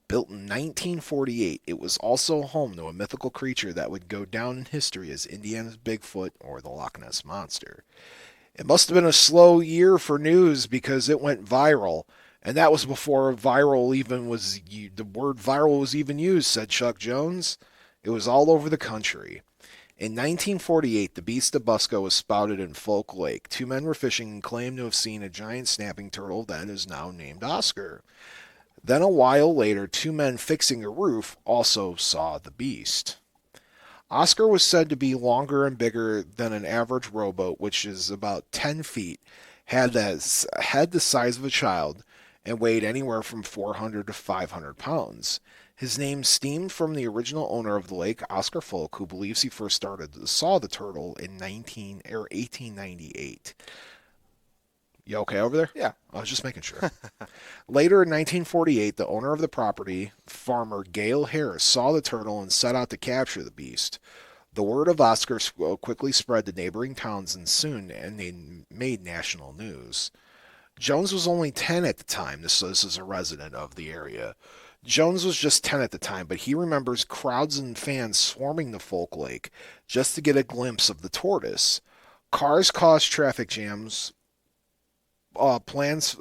Built in 1948, it was also home to a mythical creature that would go down in history as Indiana's Bigfoot or the Loch Ness Monster. It must have been a slow year for news because it went viral, and that was before the word viral was even used, said Chuck Jones. It was all over the country. In 1948, the Beast of Busco was spotted in Folk Lake. 2 men were fishing and claimed to have seen a giant snapping turtle that is now named Oscar. Then a while later, 2 men fixing a roof also saw the beast. Oscar was said to be longer and bigger than an average rowboat, which is about 10 feet, had the size of a child, and weighed anywhere from 400 to 500 pounds. His name stemmed from the original owner of the lake, Oscar Folk, who believes he first saw the turtle in 1898. You okay over there? Yeah. I was just making sure. Later in 1948, the owner of the property, farmer Gale Harris, saw the turtle and set out to capture the beast. The word of Oscar quickly spread to neighboring towns and they made national news. Jones was only 10 at the time. This is a resident of the area. Jones was just 10 at the time, but he remembers crowds and fans swarming the Folk Lake just to get a glimpse of the tortoise. Cars caused traffic jams, planes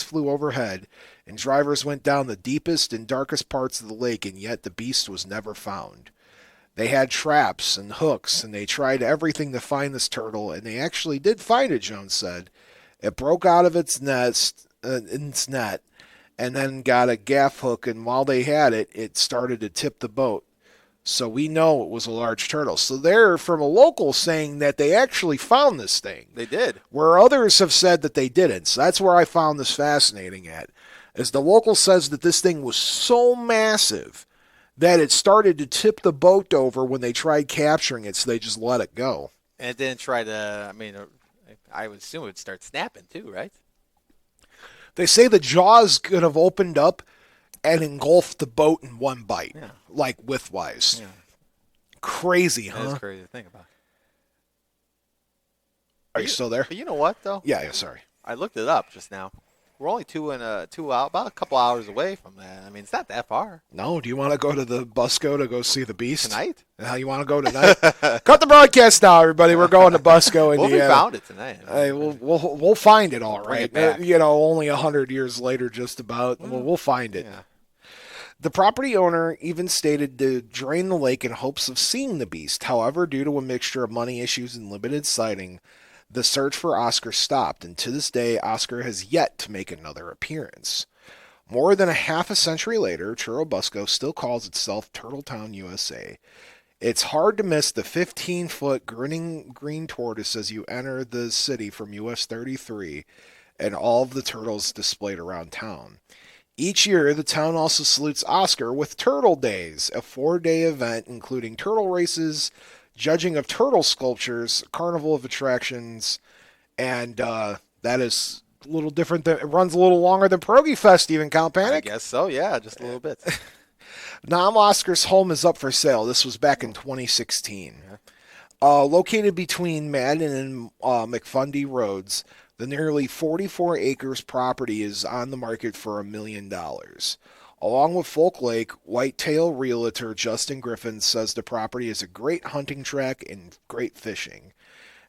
flew overhead, and drivers went down the deepest and darkest parts of the lake, and yet the beast was never found. They had traps and hooks, and they tried everything to find this turtle, and they actually did find it, Jones said. It broke out of its net, and then got a gaff hook, and while they had it, it started to tip the boat. So we know it was a large turtle. So they're from a local saying that they actually found this thing. They did. Where others have said that they didn't. So that's where I found this fascinating at. As the local says that this thing was so massive that it started to tip the boat over when they tried capturing it, so they just let it go. And it didn't try to, I mean, I would assume it would start snapping too, right? They say the jaws could have opened up and engulfed the boat in one bite, like widthwise. Yeah. Crazy, huh? That's crazy to think about. Are you still there? But you know what, though? Yeah, sorry. I looked it up just now. We're only about a couple hours away from that. I mean, it's not that far. No, do you want to go to the Busco to go see the Beast? Tonight? How you want to go tonight? Cut the broadcast now, everybody. We're going to Busco, Indiana. Well, we found it tonight. We'll find it all Bring right. it back. Only 100 years later, just about. We'll find it. Yeah. The property owner even stated to drain the lake in hopes of seeing the beast. However, due to a mixture of money issues and limited sighting, the search for Oscar stopped, and to this day, Oscar has yet to make another appearance. More than a half a century later, Churubusco still calls itself Turtletown, USA. It's hard to miss the 15-foot grinning green tortoise as you enter the city from US 33 and all of the turtles displayed around town. Each year, the town also salutes Oscar with Turtle Days, a 4-day event including turtle races, judging of turtle sculptures, carnival of attractions, and that is a little different. It runs a little longer than Pierogi Fest, even, Count Panic. I guess so, yeah, just a little bit. Now Oscar's home is up for sale. This was back in 2016. Located between Madden and McFundy Roads, the nearly 44 acres property is on the market for $1 million. Along with Folk Lake, Whitetail realtor Justin Griffin says the property is a great hunting track and great fishing.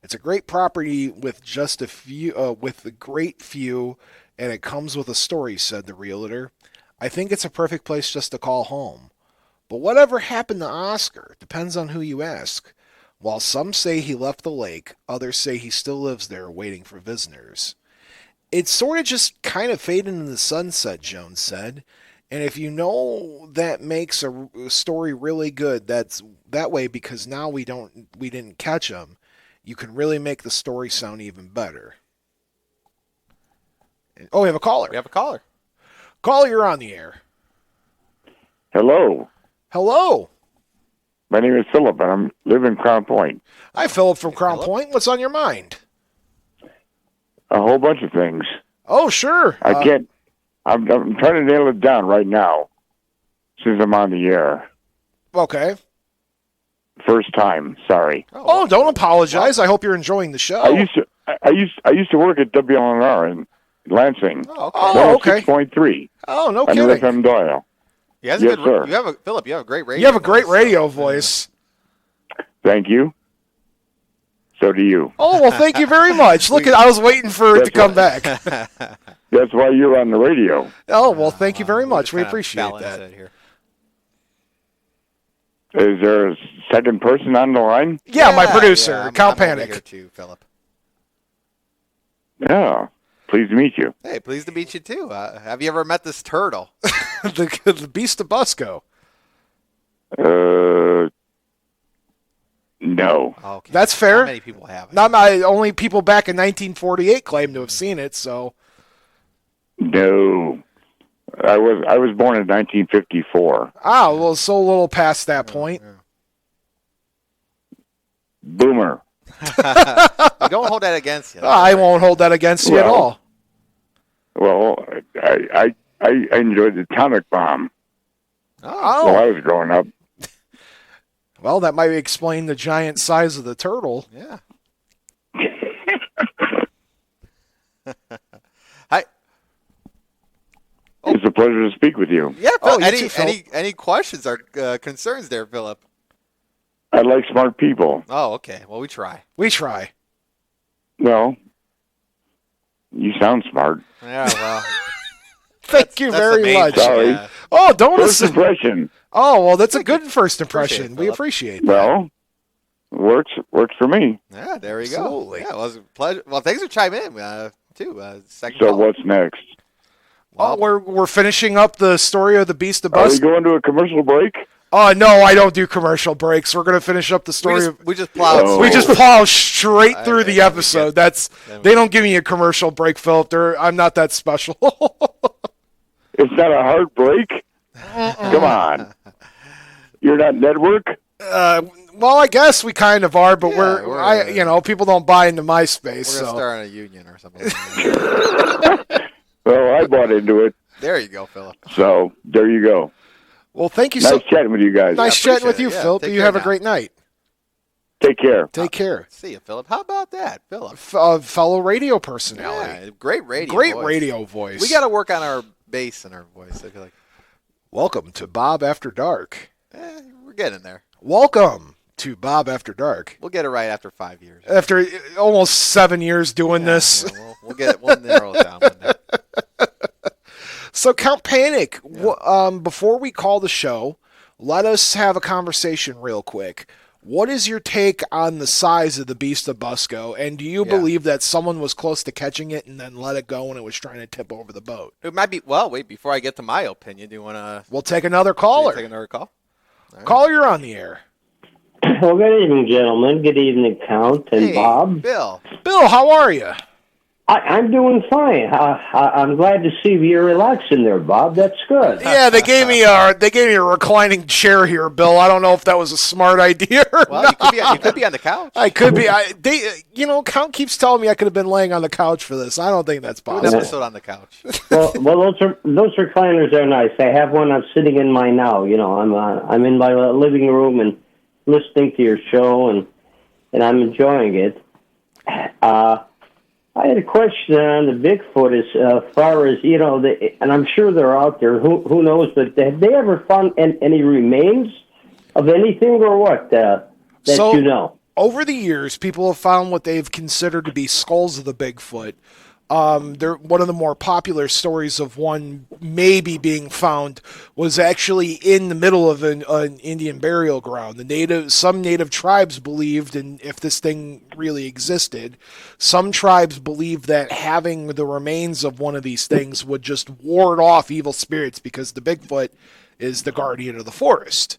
It's a great property with just a few, with a great few, and it comes with a story, said the realtor. I think it's a perfect place just to call home. But whatever happened to Oscar depends on who you ask. While some say he left the lake, others say he still lives there waiting for visitors. It sort of just kind of faded into the sunset, Jones said. And if you know that makes a story really good, that's that way because now we didn't catch him, you can really make the story sound even better. Oh, we have a caller. We have a caller. Caller, you're on the air. Hello. Hello. My name is Philip, and I live in Crown Point. Hi, Philip from Crown Point. What's on your mind? A whole bunch of things. Oh, sure. I can't. I'm trying to nail it down right now, since I'm on the air. Okay. First time. Sorry. Oh, don't apologize. I hope you're enjoying the show. I used to work at WLNR in Lansing. Oh, okay. 6.3. Oh, no I knew kidding. FM Doyle. Yes, sir. Philip, you have a great radio. You have a great radio voice. Thank you. So do you. Oh, well, thank you very much. Look, I was waiting for it to come back. That's why you're on the radio. Oh, well, thank you very much. We appreciate that. Here. Is there a second person on the line? Yeah, my producer, Count I'm over Panic. here too, Philip. Yeah. Pleased to meet you. Hey, pleased to meet you too. Have you ever met this turtle? the Beast of Busco. No. Okay. That's fair. Not many people have it. Only people back in 1948 claim to have seen it, so. No. I was born in 1954. Ah, well, so a little past that point. Boomer. Don't hold that against you. I won't hold that against you at all. Well, I enjoyed the atomic bomb while I was growing up. Well, that might explain the giant size of the turtle. Yeah. Hi. It's a pleasure to speak with you. Yeah. Oh, Phil, you too, Phil. any questions or concerns there, Philip? I like smart people. Oh, okay. Well, we try. We try. Well, you sound smart. Yeah. Well. Thank you that's very the main much. thing, Sorry. yeah. Oh, don't First assume. impression. Oh, well, that's a good first impression. Appreciate it, We Philip. appreciate that. Well, works for me. Yeah, there you Absolutely. go. Yeah, it was a pleasure. Well, thanks for chiming in, too. Second So call. what's next? Oh, we're finishing up the story of the Beast of Are we Busco. going to a commercial break? Oh, no, I don't do commercial breaks. We're going to finish up the story. we just plowed. Oh. We just plow straight through the there we episode. go. They don't give me a commercial break, Philip. I'm not that special. It's not a hard break? Come on. You're not network? Well, I guess we kind of are, but we're people don't buy into my space. We're gonna So start a union or something. Well, I bought into it. There you go, Philip. So there you go. well, thank you Nice so chatting with you guys. nice chatting with appreciate you, it. Yeah, Philip. take You care have a now. great night. Take care. Take care. See you, Philip. How about that, Philip? Fellow radio personality. Yeah, great radio. Great voice. radio voice. We got to work on our bass and our voice. I feel like Welcome to Bob After Dark. we're getting there. Welcome to Bob After Dark. We'll get it right after 5 years. After almost 7 years doing this. Yeah, we'll get it. We'll narrow it down. One day. So, Count Panic, before we call the show, let us have a conversation real quick. What is your take on the size of the Beast of Busco, and do you believe that someone was close to catching it and then let it go when it was trying to tip over the boat? It might be. Well, wait. Before I get to my opinion, do you want to We'll take another caller. take another call? Caller, you're on the air. Well, good evening, gentlemen. Good evening, Count and Hey, Bob. Bill. Bill, how are you? I'm doing fine. I'm glad to see you're relaxing there, Bob. That's good. Yeah, they gave me a reclining chair here, Bill. I don't know if that was a smart idea or Well, not. you could be on the couch. I could be. Count keeps telling me I could have been laying on the couch for this. I don't think that's Do an possible. episode on the couch. well, those recliners are nice. I have one. I'm sitting in mine now. You know, I'm in my living room and listening to your show, and I'm enjoying it. I had a question on the Bigfoot as far as, and I'm sure they're out there. Who knows? But have they ever found any remains of anything or what that So- you know? Over the years, people have found what they've considered to be skulls of the Bigfoot. They're one of the more popular stories of one maybe being found was actually in the middle of an Indian burial ground. Some native tribes believed, and if this thing really existed, some tribes believed that having the remains of one of these things would just ward off evil spirits because the Bigfoot is the guardian of the forest.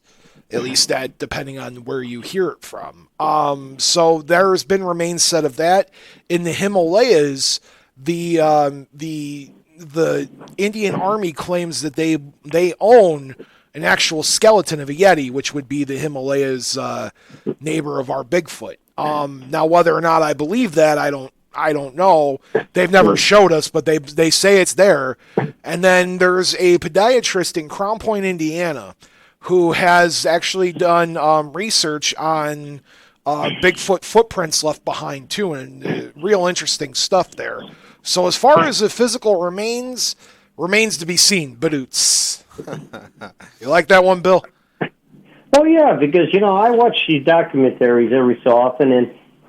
At least that, depending on where you hear it from. So there's been remains said of that in the Himalayas. The Indian Army claims that they own an actual skeleton of a Yeti, which would be the Himalayas neighbor of our Bigfoot. Now, whether or not I believe that, I don't know. They've never showed us, but they say it's there. And then there's a podiatrist in Crown Point, Indiana, who has actually done research on Bigfoot footprints left behind too, and real interesting stuff there. So as far as the physical remains to be seen. Badoots. You like that one, Bill? Oh yeah, because I watch these documentaries every so often,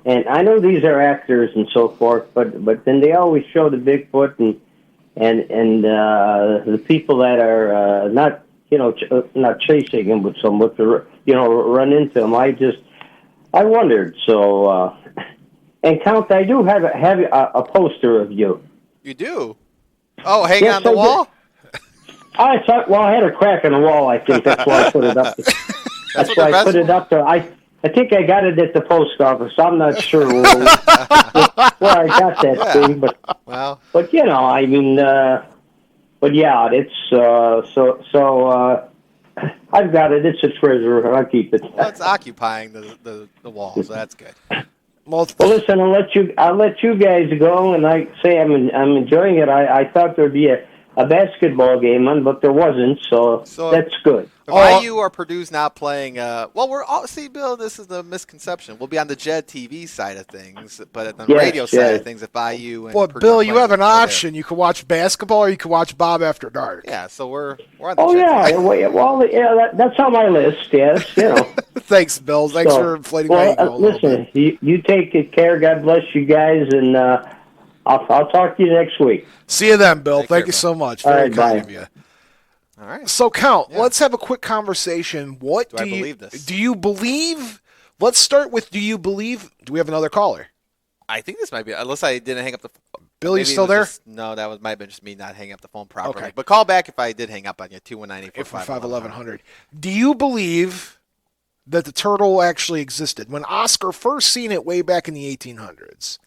and I know these are actors and so forth, but then they always show the Bigfoot and the people that are not not chasing him, but somewhat to run into him. I wondered. So, and Count, I do have a poster of you. You do? Oh, hanging Yes, on the I do. wall? I thought, I had a crack in the wall. I think that's why I put it up. That's what why the I put best it up there. I think I got it at the post office. I'm not sure where I got that thing, but Well, but but yeah, it's so I've got it. It's a treasure. I'll keep it. it's occupying the wall, so that's good. Well, Well, listen, I'll let you guys go, and I say I'm enjoying it. I thought there'd be a a basketball game on, but there wasn't, so that's good. If IU or Purdue's not playing, we're all, see, Bill, this is the misconception. We'll be on the JED TV side of things, but on the radio side of things, if IU and Purdue Bill, you have an option. You can watch basketball or you can watch Bob After Dark. Yeah, so we're on the JED TV. Well, yeah, that's on my list, yes, you know. Thanks, Bill. Thanks for inflating my ego. Listen, you take care. God bless you guys, and I'll talk to you next week. See you then, Bill. Thank you so much. Very kind of you. All right. So, Count, let's have a quick conversation. What do you believe this? Do you believe? Let's start with, do you believe? Do we have another caller? I think this might be, unless I didn't hang up the phone. Bill, you still there? No, might have been just me not hanging up the phone properly. Okay. But call back if I did hang up on you, 219-845-1100. Do you believe that the turtle actually existed? When Oscar first seen it way back in the 1800s.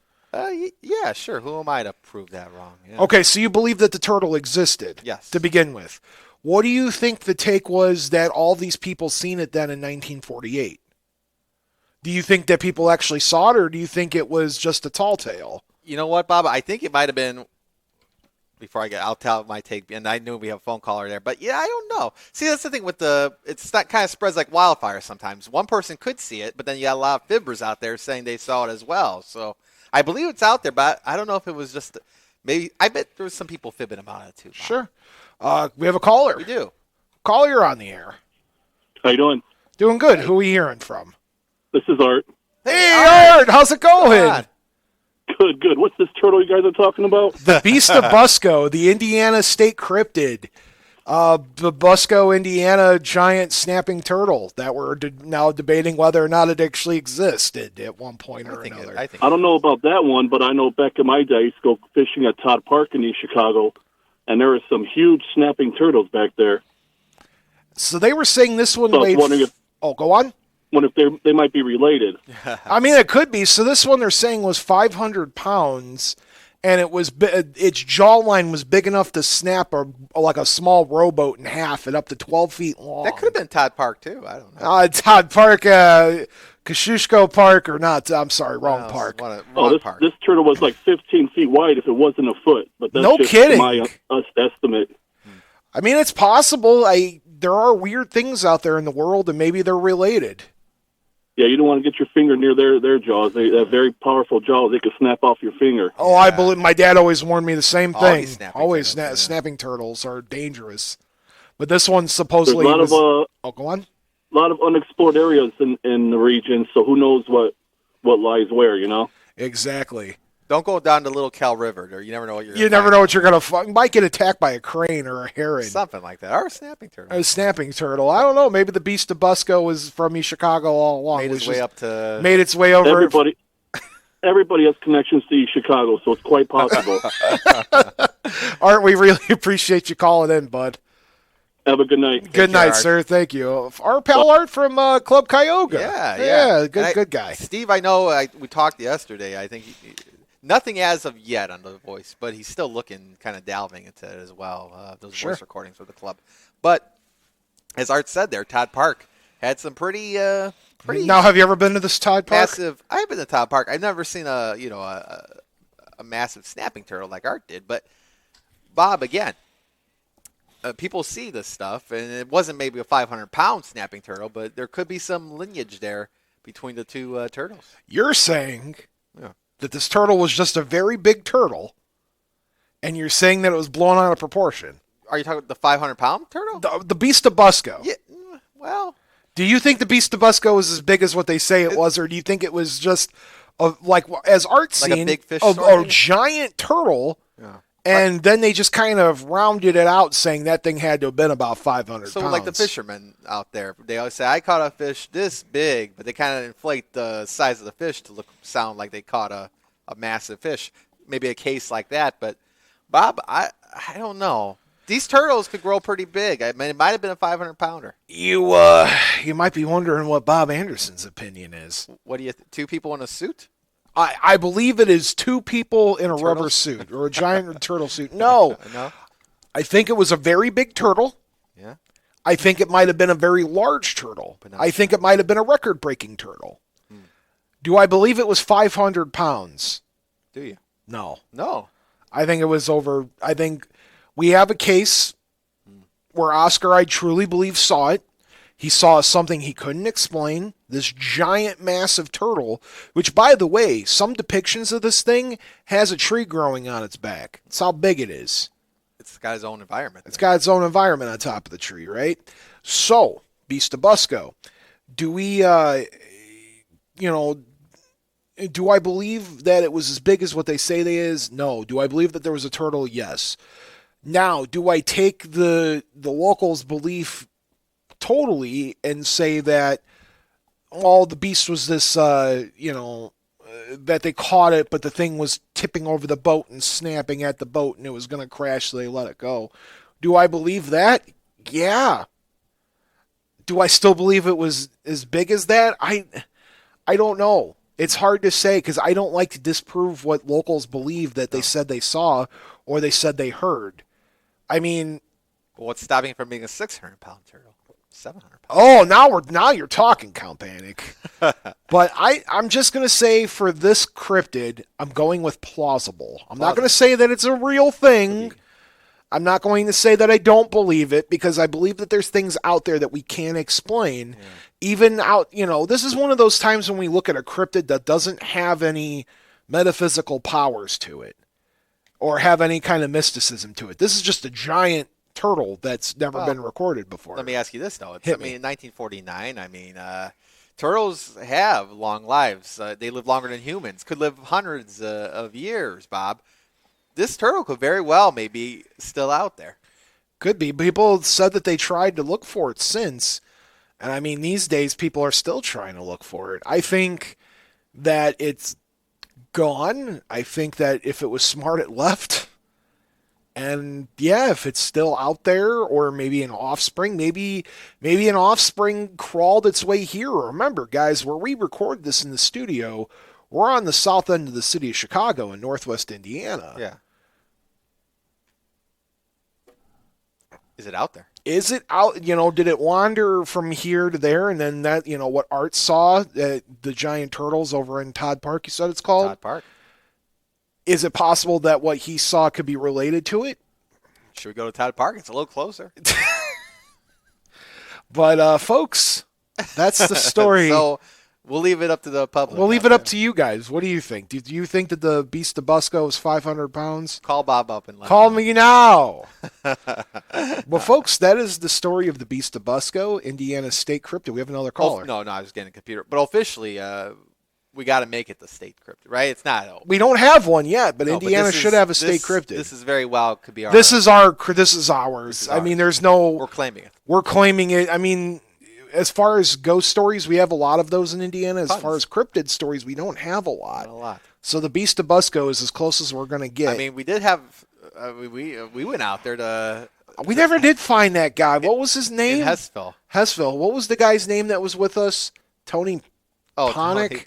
Yeah, sure. Who am I to prove that wrong? Yeah. Okay, so you believe that the turtle existed? Yes. To begin with. What do you think the take was that all these people seen it then in 1948? Do you think that people actually saw it, or do you think it was just a tall tale? You know what, Bob? I think it might have been, I'll tell my take, and I knew we have a phone caller there, but yeah, I don't know. See, that's the thing with it's that kind of spreads like wildfire sometimes. One person could see it, but then you got a lot of fibbers out there saying they saw it as well. So I believe it's out there, but I don't know if it was just, maybe, I bet there was some people fibbing about it too, Bob. Sure. We have a caller. We do. Caller, you're on the air. How you doing? Doing good. Who are we hearing from? This is Art. Hey, Art. How's it going? Good. What's this turtle you guys are talking about? The Beast of Busco, the Indiana state cryptid. The Busco, Indiana giant snapping turtle that we're now debating whether or not it actually existed at one point or another. I don't know about that one, but I know back in my day, I used to go fishing at Todd Park in East Chicago, and there were some huge snapping turtles back there. So they were saying this one weighed... go on. Wonder if they might be related. I mean, it could be. So this one they're saying was 500 pounds, and its jawline was big enough to snap like a small rowboat in half and up to 12 feet long. That could have been Todd Park, too. I don't know. Todd Park, Kosciuszko Park, or not. I'm sorry, wrong park. Park. This turtle was like 15 feet wide if it wasn't a foot. But that's no just kidding. My estimate. I mean, it's possible. There are weird things out there in the world, and maybe they're related. Yeah, you don't want to get your finger near their jaws. They have very powerful jaws. They could snap off your finger. Oh, yeah. I believe my dad always warned me the same thing. Snapping turtles are dangerous. But this one supposedly go on. A lot of unexplored areas in the region, so who knows what lies where, you know? Exactly. Don't go down to Little Cal River, or you never know what you're. You never know what you're gonna find. You might get attacked by a crane or a heron, something like that, or a snapping turtle. A snapping turtle. I don't know. Maybe the Beast of Busco was from East Chicago all along. Made its way over. Everybody has connections to East Chicago, so it's quite possible. Art, we really appreciate you calling in, bud. Have a good night. Good night, sir. Thank you. Our pal Art from Club Cuyahoga. Yeah. Good guy. Steve, I know we talked yesterday. I think nothing as of yet on the voice, but he's still looking, kind of delving into it as well, those voice recordings for the club. But as Art said there, Todd Park had some pretty. Now, have you ever been to this Todd Park? Massive. I've been to Todd Park. I've never seen a massive snapping turtle like Art did. But Bob, again, people see this stuff, and it wasn't maybe a 500-pound snapping turtle, but there could be some lineage there between the two turtles. You're saying that this turtle was just a very big turtle, and you're saying that it was blown out of proportion. Are you talking about the 500-pound turtle? The Beast of Busco. Yeah, well... Do you think the Beast of Busco was as big as what they say it was, or do you think it was just, as Art seen, a big fish a giant turtle, and then they just kind of rounded it out, saying that thing had to have been about 500 pounds. So like the fishermen out there, they always say, I caught a fish this big, but they kind of inflate the size of the fish to sound like they caught a massive fish. Maybe a case like that, but Bob, I don't know. These turtles could grow pretty big. I mean, it might have been a 500-pounder. You might be wondering what Bob Anderson's opinion is. What do you? Two people in a suit? I believe it is two people in a rubber suit or a giant turtle suit. No, I think it was a very big turtle. Yeah. I think it might have been a very large turtle. I think it might have been a record-breaking turtle. Do I believe it was 500 pounds? Do you? No. No. I think it was over. I think We have a case where Oscar, I truly believe, saw it. He saw something he couldn't explain, this giant, massive turtle, which, by the way, some depictions of this thing has a tree growing on its back. That's how big it is. It's got its own environment. It's got its own environment on top of the tree, right? So, Beast of Busco. Do we, do I believe that it was as big as what they say it is? No. Do I believe that there was a turtle? Yes. Now, do I take the locals' belief totally and say that the beast was this, that they caught it, but the thing was tipping over the boat and snapping at the boat and it was going to crash, so they let it go? Do I believe that? Yeah. Do I still believe it was as big as that? I don't know. It's hard to say because I don't like to disprove what locals believe that they said they saw or they said they heard. I mean, what's stopping it from being a 600-pound turtle? 700 pounds. Oh, now you're talking, Count Panic. But I'm just gonna say for this cryptid, I'm going with plausible. I'm not gonna say that it's a real thing. I'm not going to say that I don't believe it because I believe that there's things out there that we can't explain. Yeah. Even out, this is one of those times when we look at a cryptid that doesn't have any metaphysical powers to it or have any kind of mysticism to it. This is just a giant turtle that's never been recorded before. Let me ask you this, though. In 1949, turtles have long lives. They live longer than humans, could live hundreds of years, Bob. This turtle could very well maybe still out there. Could be. People said that they tried to look for it since. And these days people are still trying to look for it. I think that it's gone. I think that if it was smart, it left. And yeah, if it's still out there, or maybe an offspring, maybe an offspring crawled its way here. Remember, guys, where we record this in the studio, we're on the south end of the city of Chicago in northwest Indiana. Yeah. Is it out there? Is it out? Did it wander from here to there? And then that, what Art saw, the giant turtles over in Todd Park, you said it's called? Todd Park. Is it possible that what he saw could be related to it? Should we go to Todd Park? It's a little closer. But, folks, that's the story. So we'll leave it up to the public. We'll leave it up to you guys. What do you think? Do you think that the Beast of Busco is 500 pounds? Call Bob up and let Call me now. Well, folks, that is the story of the Beast of Busco, Indiana State Cryptid. We have another caller. No, I was getting a computer. But officially, we got to make it the state cryptid, right? It's not. We don't have one yet, but Indiana should have a state cryptid. This is very well could be ours. This is ours. There's no. We're claiming it. We're claiming it. As far as ghost stories, we have a lot of those in Indiana. As far as cryptid stories, we don't have a lot. Not a lot. So the Beast of Busco is as close as we're going to get. We did have. We went out there to. We never did find that guy. What was his name? In Hessville. What was the guy's name that was with us? Tony Ponick?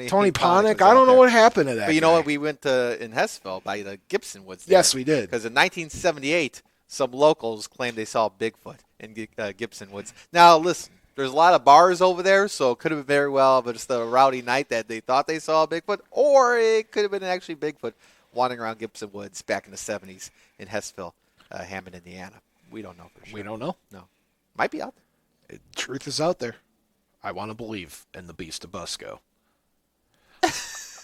Tony Ponick. I don't know what happened to that. But you know what? We went in Hessville by the Gibson Woods. Yes, we did. Because in 1978, some locals claimed they saw Bigfoot in Gibson Woods. Now, listen, there's a lot of bars over there, so it could have been very well just a rowdy night that they thought they saw a Bigfoot, or it could have been actually Bigfoot wandering around Gibson Woods back in the 70s in Hessville, Hammond, Indiana. We don't know for sure. We don't know? No. Might be out there. Truth is out there. I want to believe in the Beast of Busco.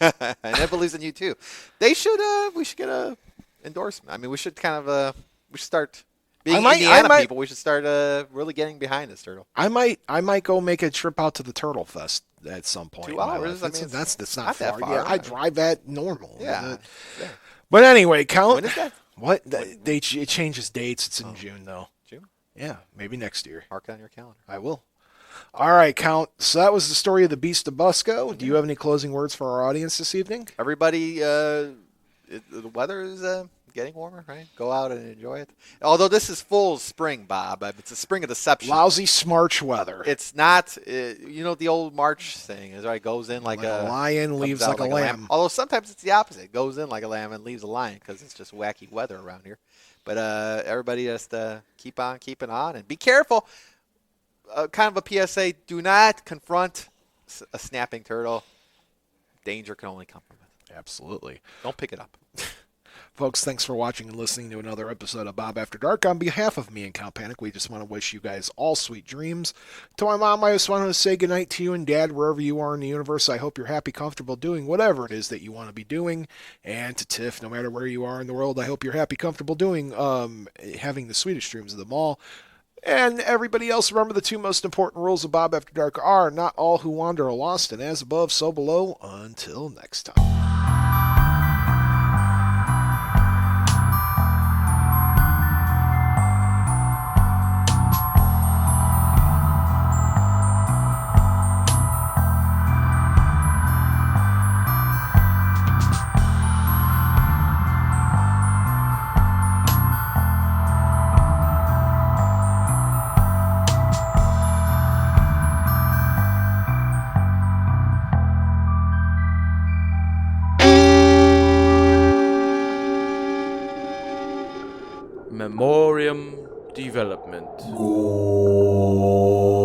And I believe in you too. We should get a endorsement. We should we should start being Indiana people. We should start really getting behind this turtle. I might go make a trip out to the Turtle Fest at some point. 2 hours. That's not that far. Yeah, I drive that normal. Yeah. But anyway, Count. When is that? What? It changes dates. It's in June though. June? Yeah, maybe next year. Mark it on your calendar. I will. All right, Count. So that was the story of the Beast of Busco. Do you have any closing words for our audience this evening? Everybody, the weather is getting warmer, right? Go out and enjoy it. Although this is full spring, Bob. It's a spring of deception. Lousy Smarch weather. It's not, the old March saying is, right? Goes in like a lion, leaves like a lamb. Although sometimes it's the opposite. It goes in like a lamb and leaves a lion because it's just wacky weather around here. But everybody just keep on keeping on and be careful. Kind of a PSA, do not confront a snapping turtle. Danger can only come from it. Absolutely. Don't pick it up. Folks, thanks for watching and listening to another episode of Bob After Dark. On behalf of me and Count Panic, we just want to wish you guys all sweet dreams. To my mom, I just want to say goodnight to you and Dad, wherever you are in the universe. I hope you're happy, comfortable doing whatever it is that you want to be doing. And to Tiff, no matter where you are in the world, I hope you're happy, comfortable doing having the sweetest dreams of them all. And everybody else, remember the two most important rules of Bob After Dark are not all who wander are lost, and as above, so below. Until next time. Memoriam Development. Oh.